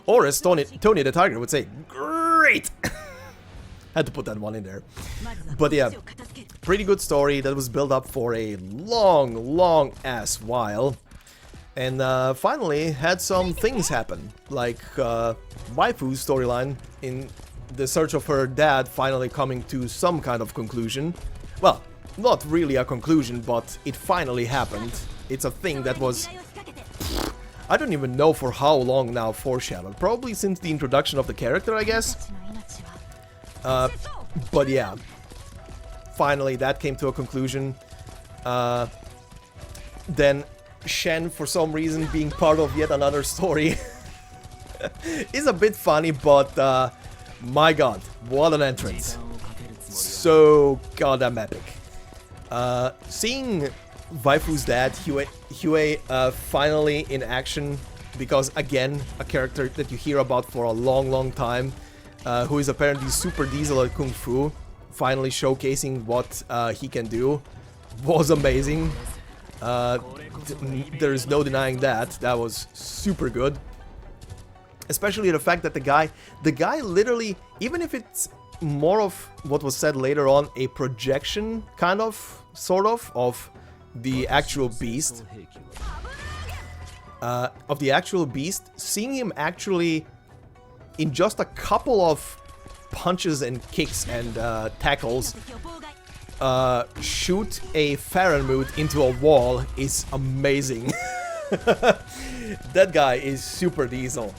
Or as Tony the Tiger would say, great! Had to put that one in there. But yeah, pretty good story that was built up for a long ass while. And finally had some things happen, like waifu's storyline in the search of her dad finally coming to some kind of conclusion. Well, not really a conclusion, but it finally happened. It's a thing that was, I don't even know for how long now, foreshadowed. Probably since the introduction of the character, I guess. But yeah, finally that came to a conclusion. Then Shen, for some reason, being part of yet another story is a bit funny, but my god, what an entrance. So goddamn epic. Seeing waifu's dad, Chngyue, finally in action, because again, a character that you hear about for a long time, who is apparently super diesel at Kung Fu, finally showcasing what he can do, was amazing. There is no denying that. That was super good. Especially the fact that the guy literally, even if it's more of what was said later on, a projection, kind of, sort of the actual beast. Seeing him actually, in just a couple of punches and kicks and tackles, shoot a Feranmut into a wall is amazing. That guy is super diesel.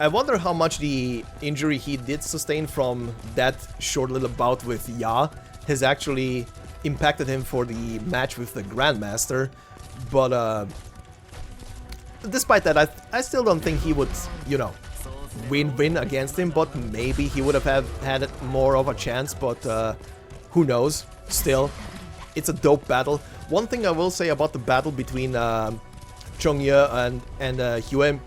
I wonder how much the injury he did sustain from that short little bout with Ya has actually impacted him for the match with the Grandmaster. But despite that, I still don't think he would, you know, win against him, but maybe he would have had more of a chance, but who knows. Still, it's a dope battle. One thing I will say about the battle between Chngyue and Yumen,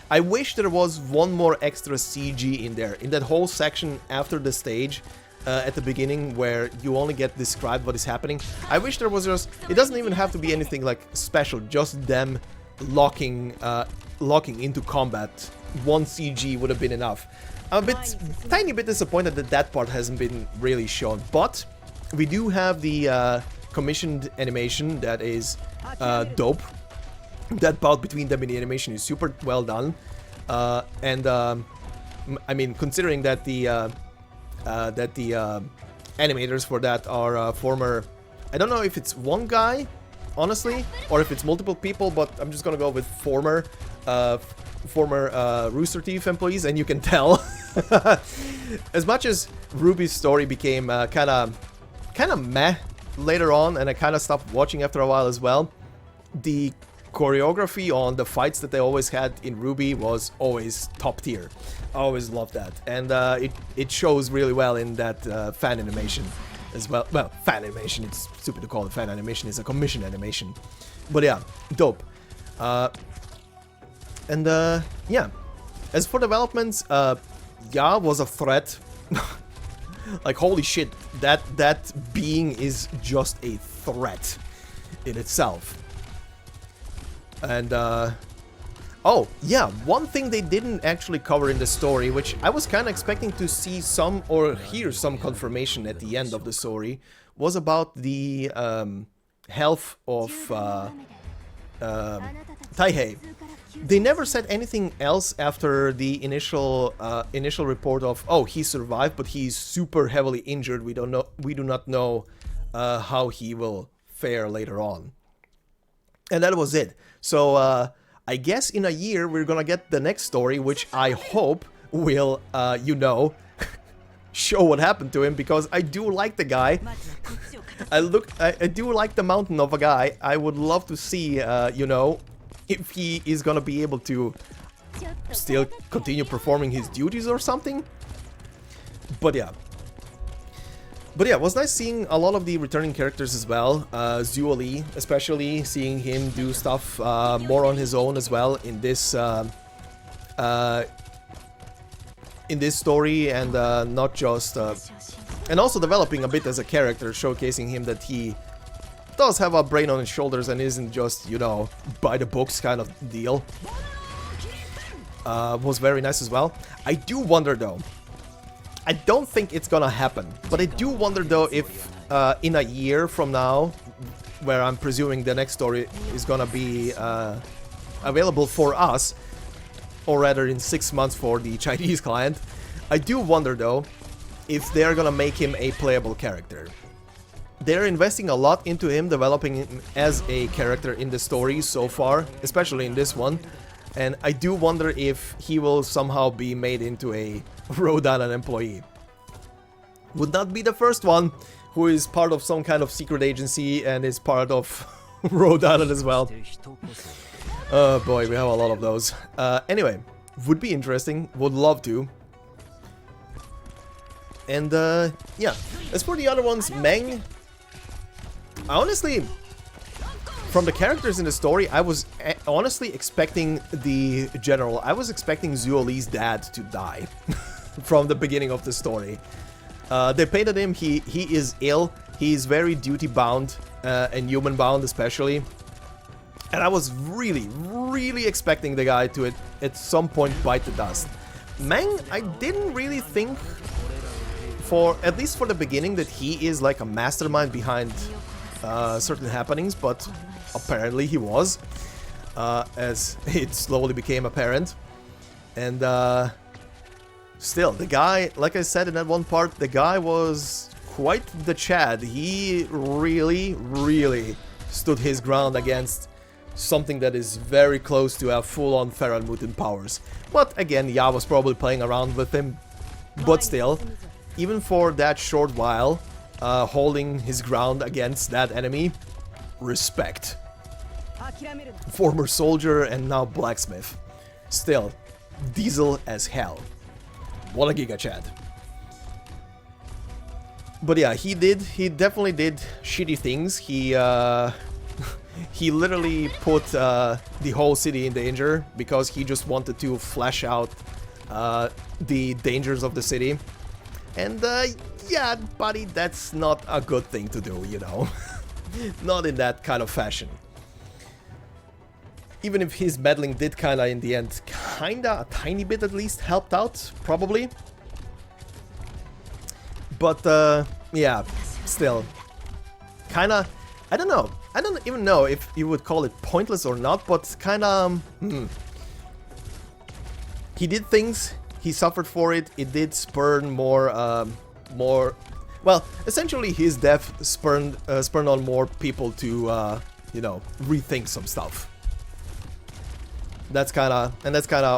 I wish there was one more extra CG in there, in that whole section after the stage, at the beginning, where you only get described what is happening. I wish there was just, it doesn't even have to be anything like special, just them locking into combat. One CG would have been enough. I'm a tiny bit disappointed that that part hasn't been really shown, but we do have the commissioned animation that is dope. That bout between them in the animation is super well done, and I mean, considering that the animators for that are former, I don't know if it's one guy honestly, or if it's multiple people, but I'm just gonna go with former Rooster Teeth employees, and you can tell. As much as Ruby's story became kind of meh later on, and I kind of stopped watching after a while as well, the choreography on the fights that they always had in Ruby was always top tier. I always loved that, and it shows really well in that fan animation as well. Well, fan animation, it's stupid to call it fan animation, it's a commission animation. But yeah, dope. Yeah, as for developments, Ya was a threat. Like, holy shit, that being is just a threat in itself. And oh yeah, one thing they didn't actually cover in the story, which I was kind of expecting to see some or hear some confirmation at the end of the story, was about the health of Taihei. They never said anything else after the initial report of, oh, he survived, but he's super heavily injured. We do not know how he will fare later on. And that was it. So I guess in a year we're gonna get the next story, which I hope will, you know, show what happened to him, because I do like the guy. I do like the mountain of a guy. I would love to see, you know, if he is gonna be able to still continue performing his duties or something. But yeah, it was nice seeing a lot of the returning characters as well. Zuoli, especially, seeing him do stuff more on his own as well in this story, and not just and also developing a bit as a character, showcasing him that he does have a brain on his shoulders and isn't just, you know, by the books kind of deal. Was very nice as well. I do wonder though, I don't think it's gonna happen, but I do wonder though if in a year from now, where I'm presuming the next story is gonna be available for us, or rather in 6 months for the Chinese client, I do wonder though if they're gonna make him a playable character. They're investing a lot into him, developing him as a character in the story so far, especially in this one, and I do wonder if he will somehow be made into a Rhode Island employee. Would not be the first one who is part of some kind of secret agency and is part of Rhode Island as well. Oh boy, we have a lot of those. Anyway, would be interesting, would love to. And yeah, as for the other ones, Meng, honestly, from the characters in the story, I was honestly expecting the general. I was expecting Zuoli's dad to die from the beginning of the story. They painted him, he is ill, he's very duty bound, and human bound especially. And I was really expecting the guy to at some point bite the dust. Meng, I didn't really think, at least for the beginning, that he is like a mastermind behind certain happenings, but apparently he was, as it slowly became apparent. And still, the guy, like I said in that one part, the guy was quite the Chad. He really stood his ground against something that is very close to a full-on Feranmut powers. But again, Ya was probably playing around with him, but still, even for that short while, holding his ground against that enemy, respect. Former soldier and now blacksmith. Still, diesel as hell. What a Giga Chad. But yeah, he definitely did shitty things. He literally put the whole city in danger because he just wanted to flesh out the dangers of the city. And yeah, buddy, that's not a good thing to do, you know. Not in that kind of fashion. Even if his meddling did kinda, in the end, kinda, a tiny bit at least, helped out, probably. But, yeah, still. Kinda, I don't know. I don't even know if you would call it pointless or not, but kinda, He did things, he suffered for it, it did spur more, well, essentially his death spurned on more people to you know, rethink some stuff. That's kinda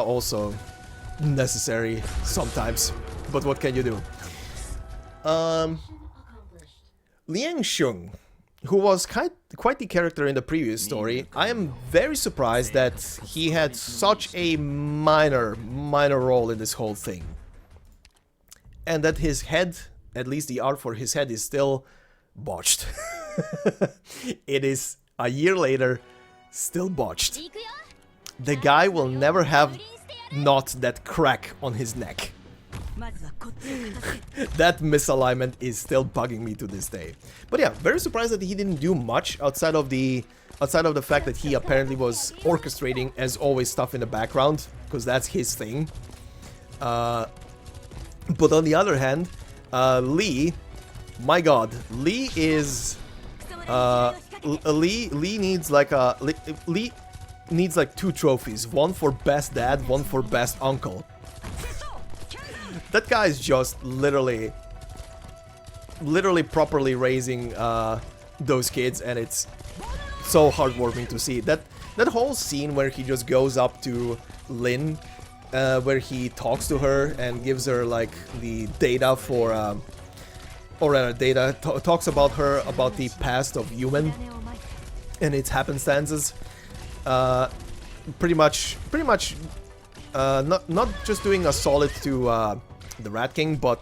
also necessary sometimes. But what can you do? Liang Shung, who was quite the character in the previous story, I am very surprised that he had such a minor role in this whole thing. And that his head, at least the art for his head, is still botched. It is a year later, still botched. The guy will never have not that crack on his neck. That misalignment is still bugging me to this day. But yeah, very surprised that he didn't do much outside of the fact that he apparently was orchestrating, as always, stuff in the background, because that's his thing. But on the other hand, Lee, my god, Lee is Lee needs like Lee needs like 2 trophies, one for best dad, one for best uncle. That guy is just literally properly raising those kids, and it's so heartwarming to see. That whole scene where he just goes up to Lin, where he talks to her and gives her like the data for, or rather data, talks about her, about the past of Yumen and its happenstances. Pretty much, not just doing a solid to the Rat King, but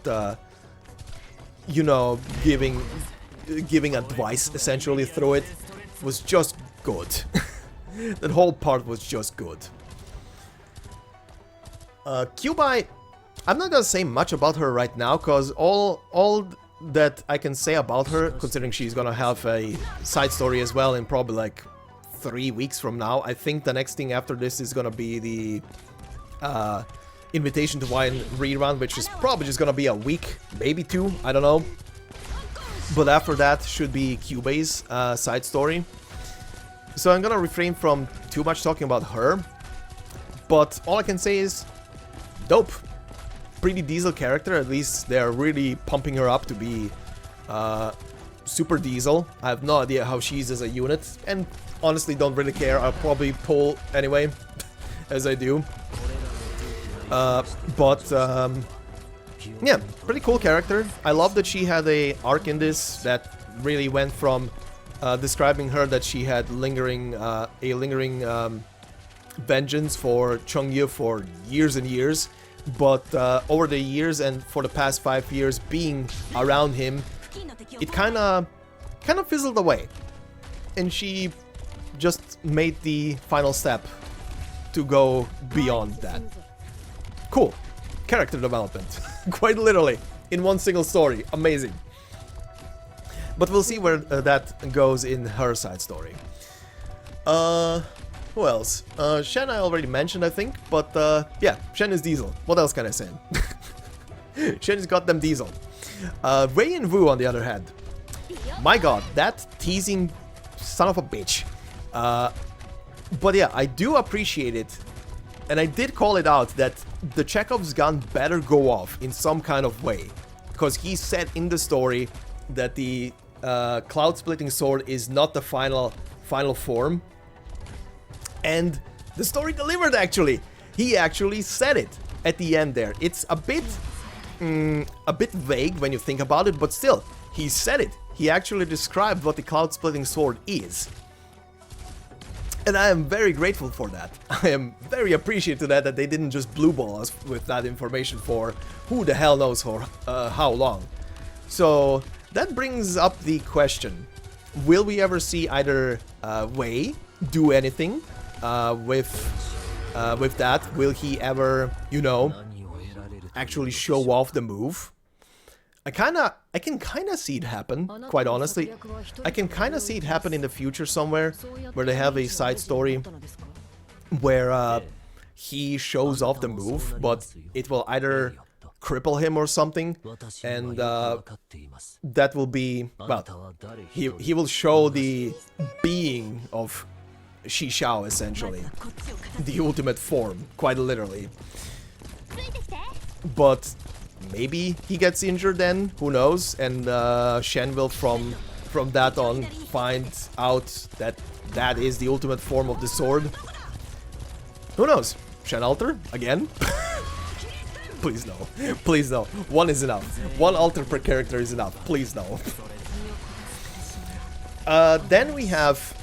you know, giving advice essentially through it, was just good. That whole part was just good. Kyubai, I'm not gonna say much about her right now, cause all that I can say about her, considering she's gonna have a side story as well in probably like 3 weeks from now. I think the next thing after this is gonna be the Invitation to Wine rerun, which is probably just gonna be a week, maybe 2, I don't know. But after that should be Kyubei's side story. So I'm gonna refrain from too much talking about her. But all I can say is, dope. Pretty Diesel character, at least they're really pumping her up to be super Diesel. I have no idea how she's as a unit, and honestly don't really care. I'll probably pull anyway, as I do. Yeah, pretty cool character. I love that she had a arc in this that really went from describing her that she had lingering vengeance for Chongyue for years and years, but over the years and for the past 5 years being around him, it kind of fizzled away, and she just made the final step to go beyond that. Cool. Character development. Quite literally. In one single story. Amazing. But we'll see where that goes in her side story. Who else? Shen I already mentioned, I think. But yeah, Shen is Diesel. What else can I say? Shen is goddamn Diesel. Wei and Wu, on the other hand. My god, that teasing son of a bitch. But yeah, I do appreciate it. And I did call it out that the Chekhov's gun better go off in some kind of way. Because he said in the story that the cloud-splitting sword is not the final form. And the story delivered, actually. He actually said it at the end there. It's a bit vague when you think about it, but still, he said it. He actually described what the cloud-splitting sword is. And I am very grateful for that. I am very appreciative to that they didn't just blue ball us with that information for who the hell knows for how long. So that brings up the question, will we ever see either Wei do anything with that? Will he ever, you know, actually show off the move? I can kinda see it happen, quite honestly. I can kinda see it happen in the future somewhere, where they have a side story where he shows off the move, but it will either cripple him or something, and that will be, well, he will show the being of Shi Xiao, essentially. The ultimate form, quite literally. But maybe he gets injured then, who knows, and Shen will from from that on find out that that is the ultimate form of the sword. Who knows? Shen altar again? Please no. Please no. One is enough. One altar per character is enough. Please no. Then we have,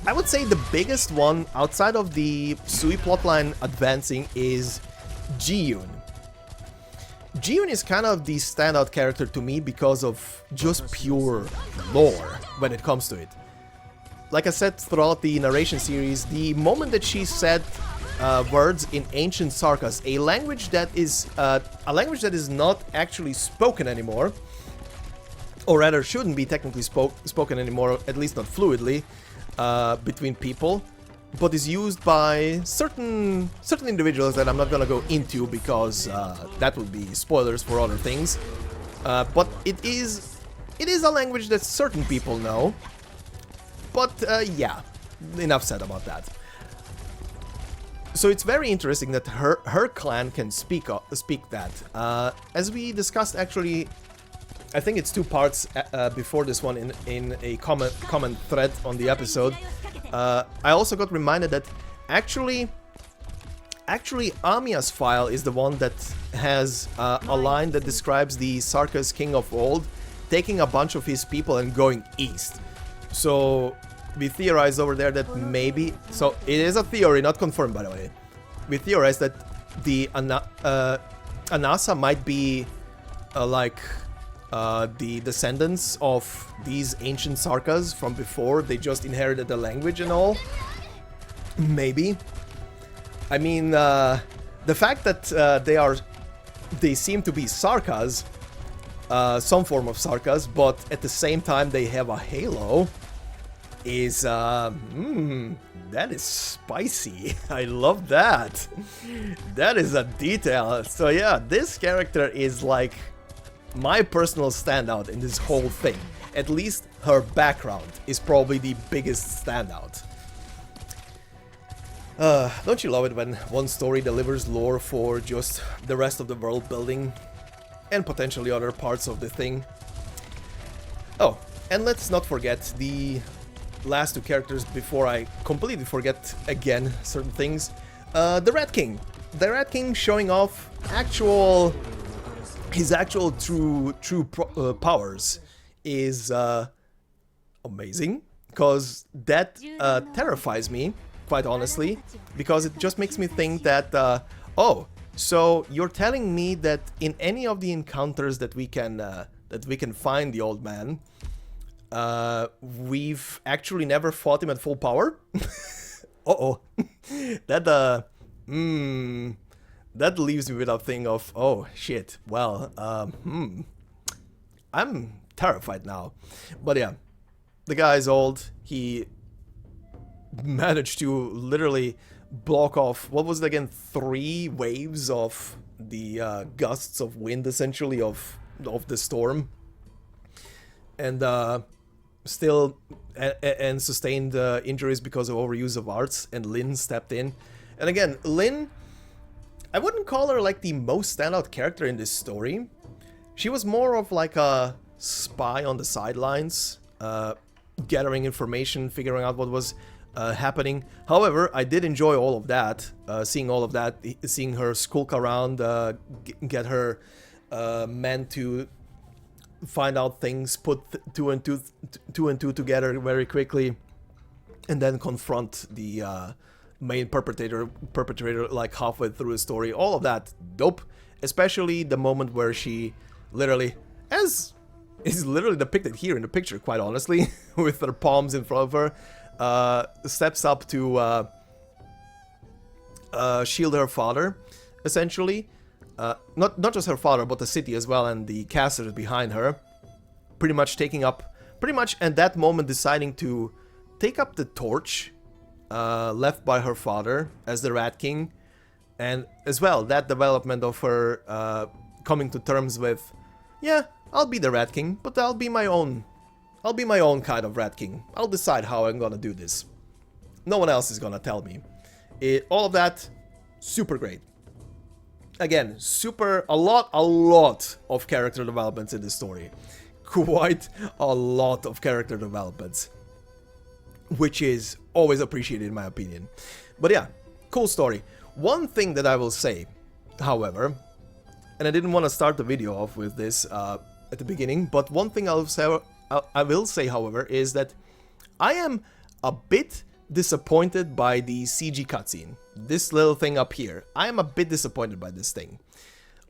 I would say the biggest one outside of the Sui plotline advancing is Jiyun. Jiyun is kind of the standout character to me because of just pure lore when it comes to it. Like I said throughout the narration series, the moment that she said words in ancient Sarkas, a language that is not actually spoken anymore, or rather shouldn't be technically spoken anymore, at least not fluidly, between people, but is used by certain individuals that I'm not gonna go into because that would be spoilers for other things. But it is a language that certain people know. But yeah, enough said about that. So it's very interesting that her clan can speak that. As we discussed, actually, I think it's 2 parts before this one in a comment thread on the episode. I also got reminded that actually Amiya's file is the one that has a line that describes the Sarkas king of old taking a bunch of his people and going east. So we theorized over there that maybe, so it is a theory, not confirmed by the way. We theorized that the Anasa might be like the descendants of these ancient Sarkas from before. They just inherited the language and all. Maybe. I mean, the fact that they seem to be Sarkas, some form of Sarkas, but at the same time they have a halo, is that is spicy. I love that. That is a detail. So yeah, this character is like my personal standout in this whole thing. At least her background is probably the biggest standout. Don't you love it when one story delivers lore for just the rest of the world building and potentially other parts of the thing? Oh, and let's not forget the last 2 characters before I completely forget again certain things. The Rat King. The Rat King showing off his actual true powers is amazing, because that terrifies me, quite honestly, because it just makes me think that oh, so you're telling me that in any of the encounters that we can find the old man, we've actually never fought him at full power? Uh-oh. That leaves me with a thing of, oh shit, well, I'm terrified now. But yeah, the guy's old. He managed to literally block off, what was it again, 3 waves of the gusts of wind, essentially, of the storm. And still and sustained injuries because of overuse of arts, and Lin stepped in. And again, Lin, I wouldn't call her like the most standout character in this story. She was more of like a spy on the sidelines, gathering information, figuring out what was happening. However, I did enjoy all of that, seeing all of that, seeing her skulk around, get her men to find out things, put 2 and 2 together very quickly, and then confront the main perpetrator like halfway through the story. All of that dope, especially the moment where she literally, as is literally depicted here in the picture, quite honestly, with her palms in front of her, steps up to shield her father, essentially. Not just her father, but the city as well, and the casters behind her. Pretty much at that moment deciding to take up the torch left by her father as the Rat King, and as well that development of her coming to terms with, yeah, I'll be the Rat King, but I'll be my own kind of Rat King. I'll decide how I'm gonna do this. No one else is gonna tell me. All of that, super great. Again, a lot of character developments in this story. quite a lot of character developments, which is always appreciated in my opinion. But yeah, cool story. One thing that I will say, however, and I didn't want to start the video off with this at the beginning, but one thing I will say, however, is that I am a bit disappointed by the CG cutscene. This little thing up here. I am a bit disappointed by this thing.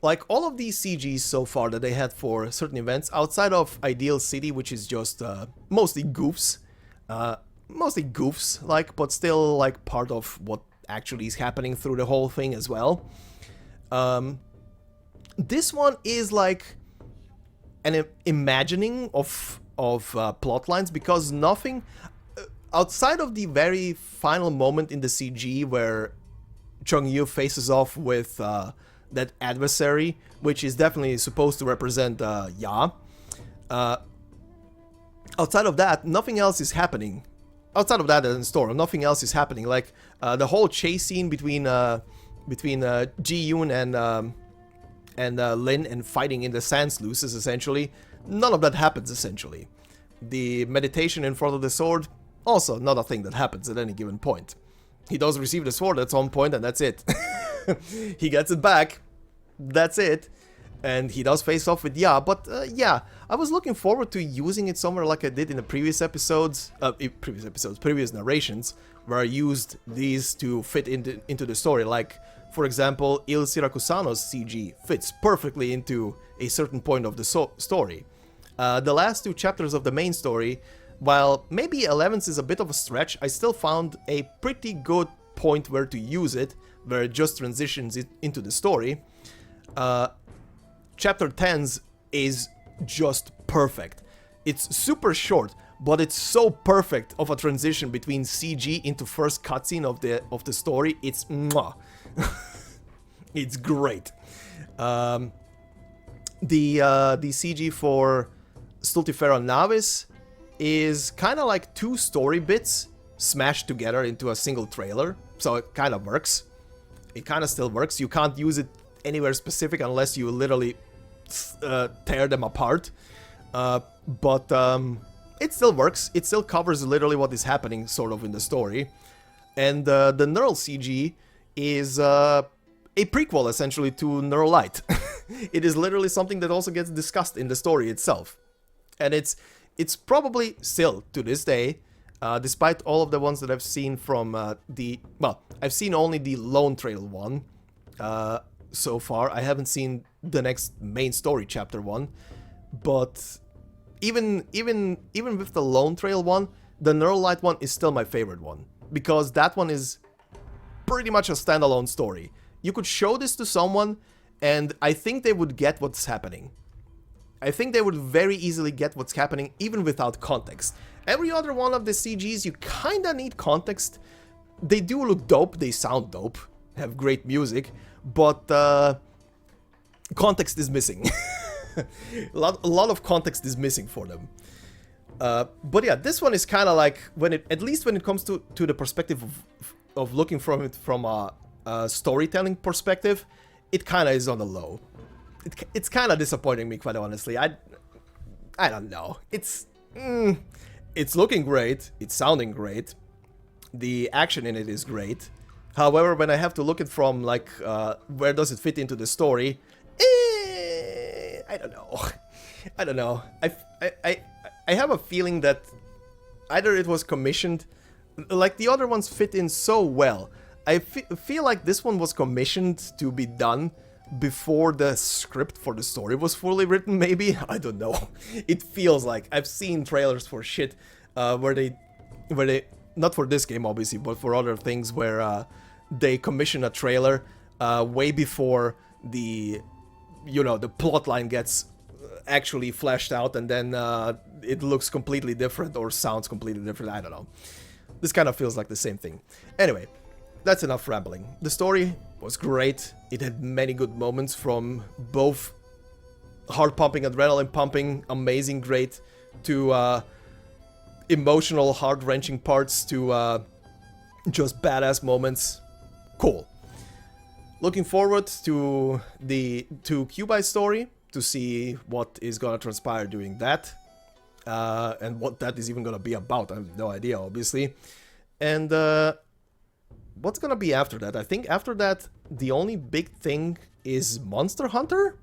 Like, all of these CGs so far that they had for certain events, outside of Ideal City, which is just mostly goofs, like, but still, like, part of what actually is happening through the whole thing as well. This one is like an imagining of plot lines, because nothing outside of the very final moment in the CG where Chongyue faces off with that adversary, which is definitely supposed to represent Ya. Outside of that, nothing else is happening. Outside of that in store, nothing else is happening. Like the whole chase scene between Ji-yoon and Lin, and fighting in the sand sluices, essentially, none of that happens, essentially. The meditation in front of the sword, also not a thing that happens at any given point. He does receive the sword at some point, and that's it. He gets it back, that's it. And he does face off with Ya, but yeah, I was looking forward to using it somewhere like I did in the previous narrations, where I used these to fit into the story. Like, for example, Il Sirakusano's CG fits perfectly into a certain point of the story. The last two chapters of the main story, while maybe 11's is a bit of a stretch, I still found a pretty good point where to use it, where it just transitions it into the story. Chapter 10's is just perfect. It's super short, but it's so perfect of a transition between CG into first cutscene of the story. It's mwah. It's great. The CG for Stultifera Navis is kind of like two story bits smashed together into a single trailer, so it kind of works. It kind of still works. You can't use it anywhere specific unless you literally tear them apart, but it still works. It still covers literally what is happening sort of in the story. And the Neural CG is a prequel essentially to Neural Light. It is literally something that also gets discussed in the story itself, and it's probably still to this day, despite all of the ones that I've seen from I've seen only the Lone Trail one so far. I haven't seen the next main story chapter one, but even with the Lone Trail one, the Neural Light one is still my favorite one, because that one is pretty much a standalone story. You could show this to someone, and I think they would get what's happening. I think they would very easily get what's happening even without context. Every other one of the CGs, you kinda need context. They do look dope, they sound dope, have great music, but context is missing. a lot of context is missing for them. But yeah, this one is kind of like, at least when it comes to the perspective of looking from it from a storytelling perspective, it kind of is on the low. It's kind of disappointing me, quite honestly. I don't know. It's looking great. It's sounding great. The action in it is great. However, when I have to look at from like where does it fit into the story, I don't know. I don't know. I have a feeling that either it was commissioned, like the other ones fit in so well. I feel like this one was commissioned to be done before the script for the story was fully written, maybe? I don't know. It feels like I've seen trailers for shit where they, not for this game obviously, but for other things where they commission a trailer way before the, the plot line gets actually fleshed out, and then it looks completely different or sounds completely different. I don't know. This kind of feels like the same thing. Anyway, that's enough rambling. The story was great. It had many good moments, from both heart-pumping, adrenaline-pumping, amazing, great, to emotional, heart-wrenching parts, to just badass moments. Cool. Looking forward to Kyubai's story. to see what is gonna transpire during that. And what that is even gonna be about. I have no idea, obviously. And what's gonna be after that? I think after that, the only big thing is Monster Hunter?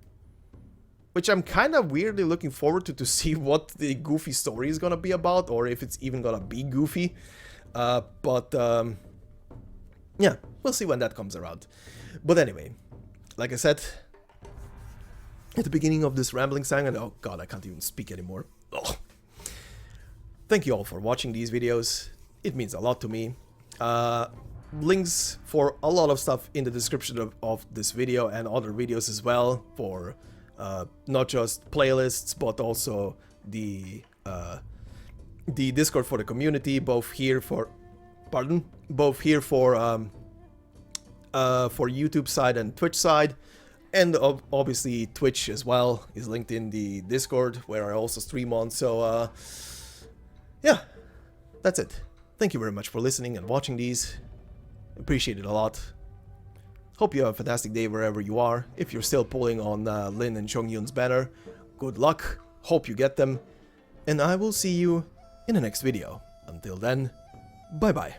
Which I'm kind of weirdly looking forward to see what the goofy story is gonna be about, or if it's even gonna be goofy. Yeah, we'll see when that comes around. But anyway, like I said, at the beginning of this rambling saga, oh god, I can't even speak anymore. Ugh. Thank you all for watching these videos. It means a lot to me. Links for a lot of stuff in the description of this video and other videos as well, for not just playlists but also the Discord for the community, both here for YouTube side and Twitch side, and obviously Twitch as well is linked in the Discord, where I also stream on. So yeah, that's it. Thank you very much for listening and watching these. Appreciate it a lot. Hope you have a fantastic day wherever you are. If you're still pulling on Lin and Chongyue's banner, good luck. Hope you get them. And I will see you in the next video. Until then, bye bye.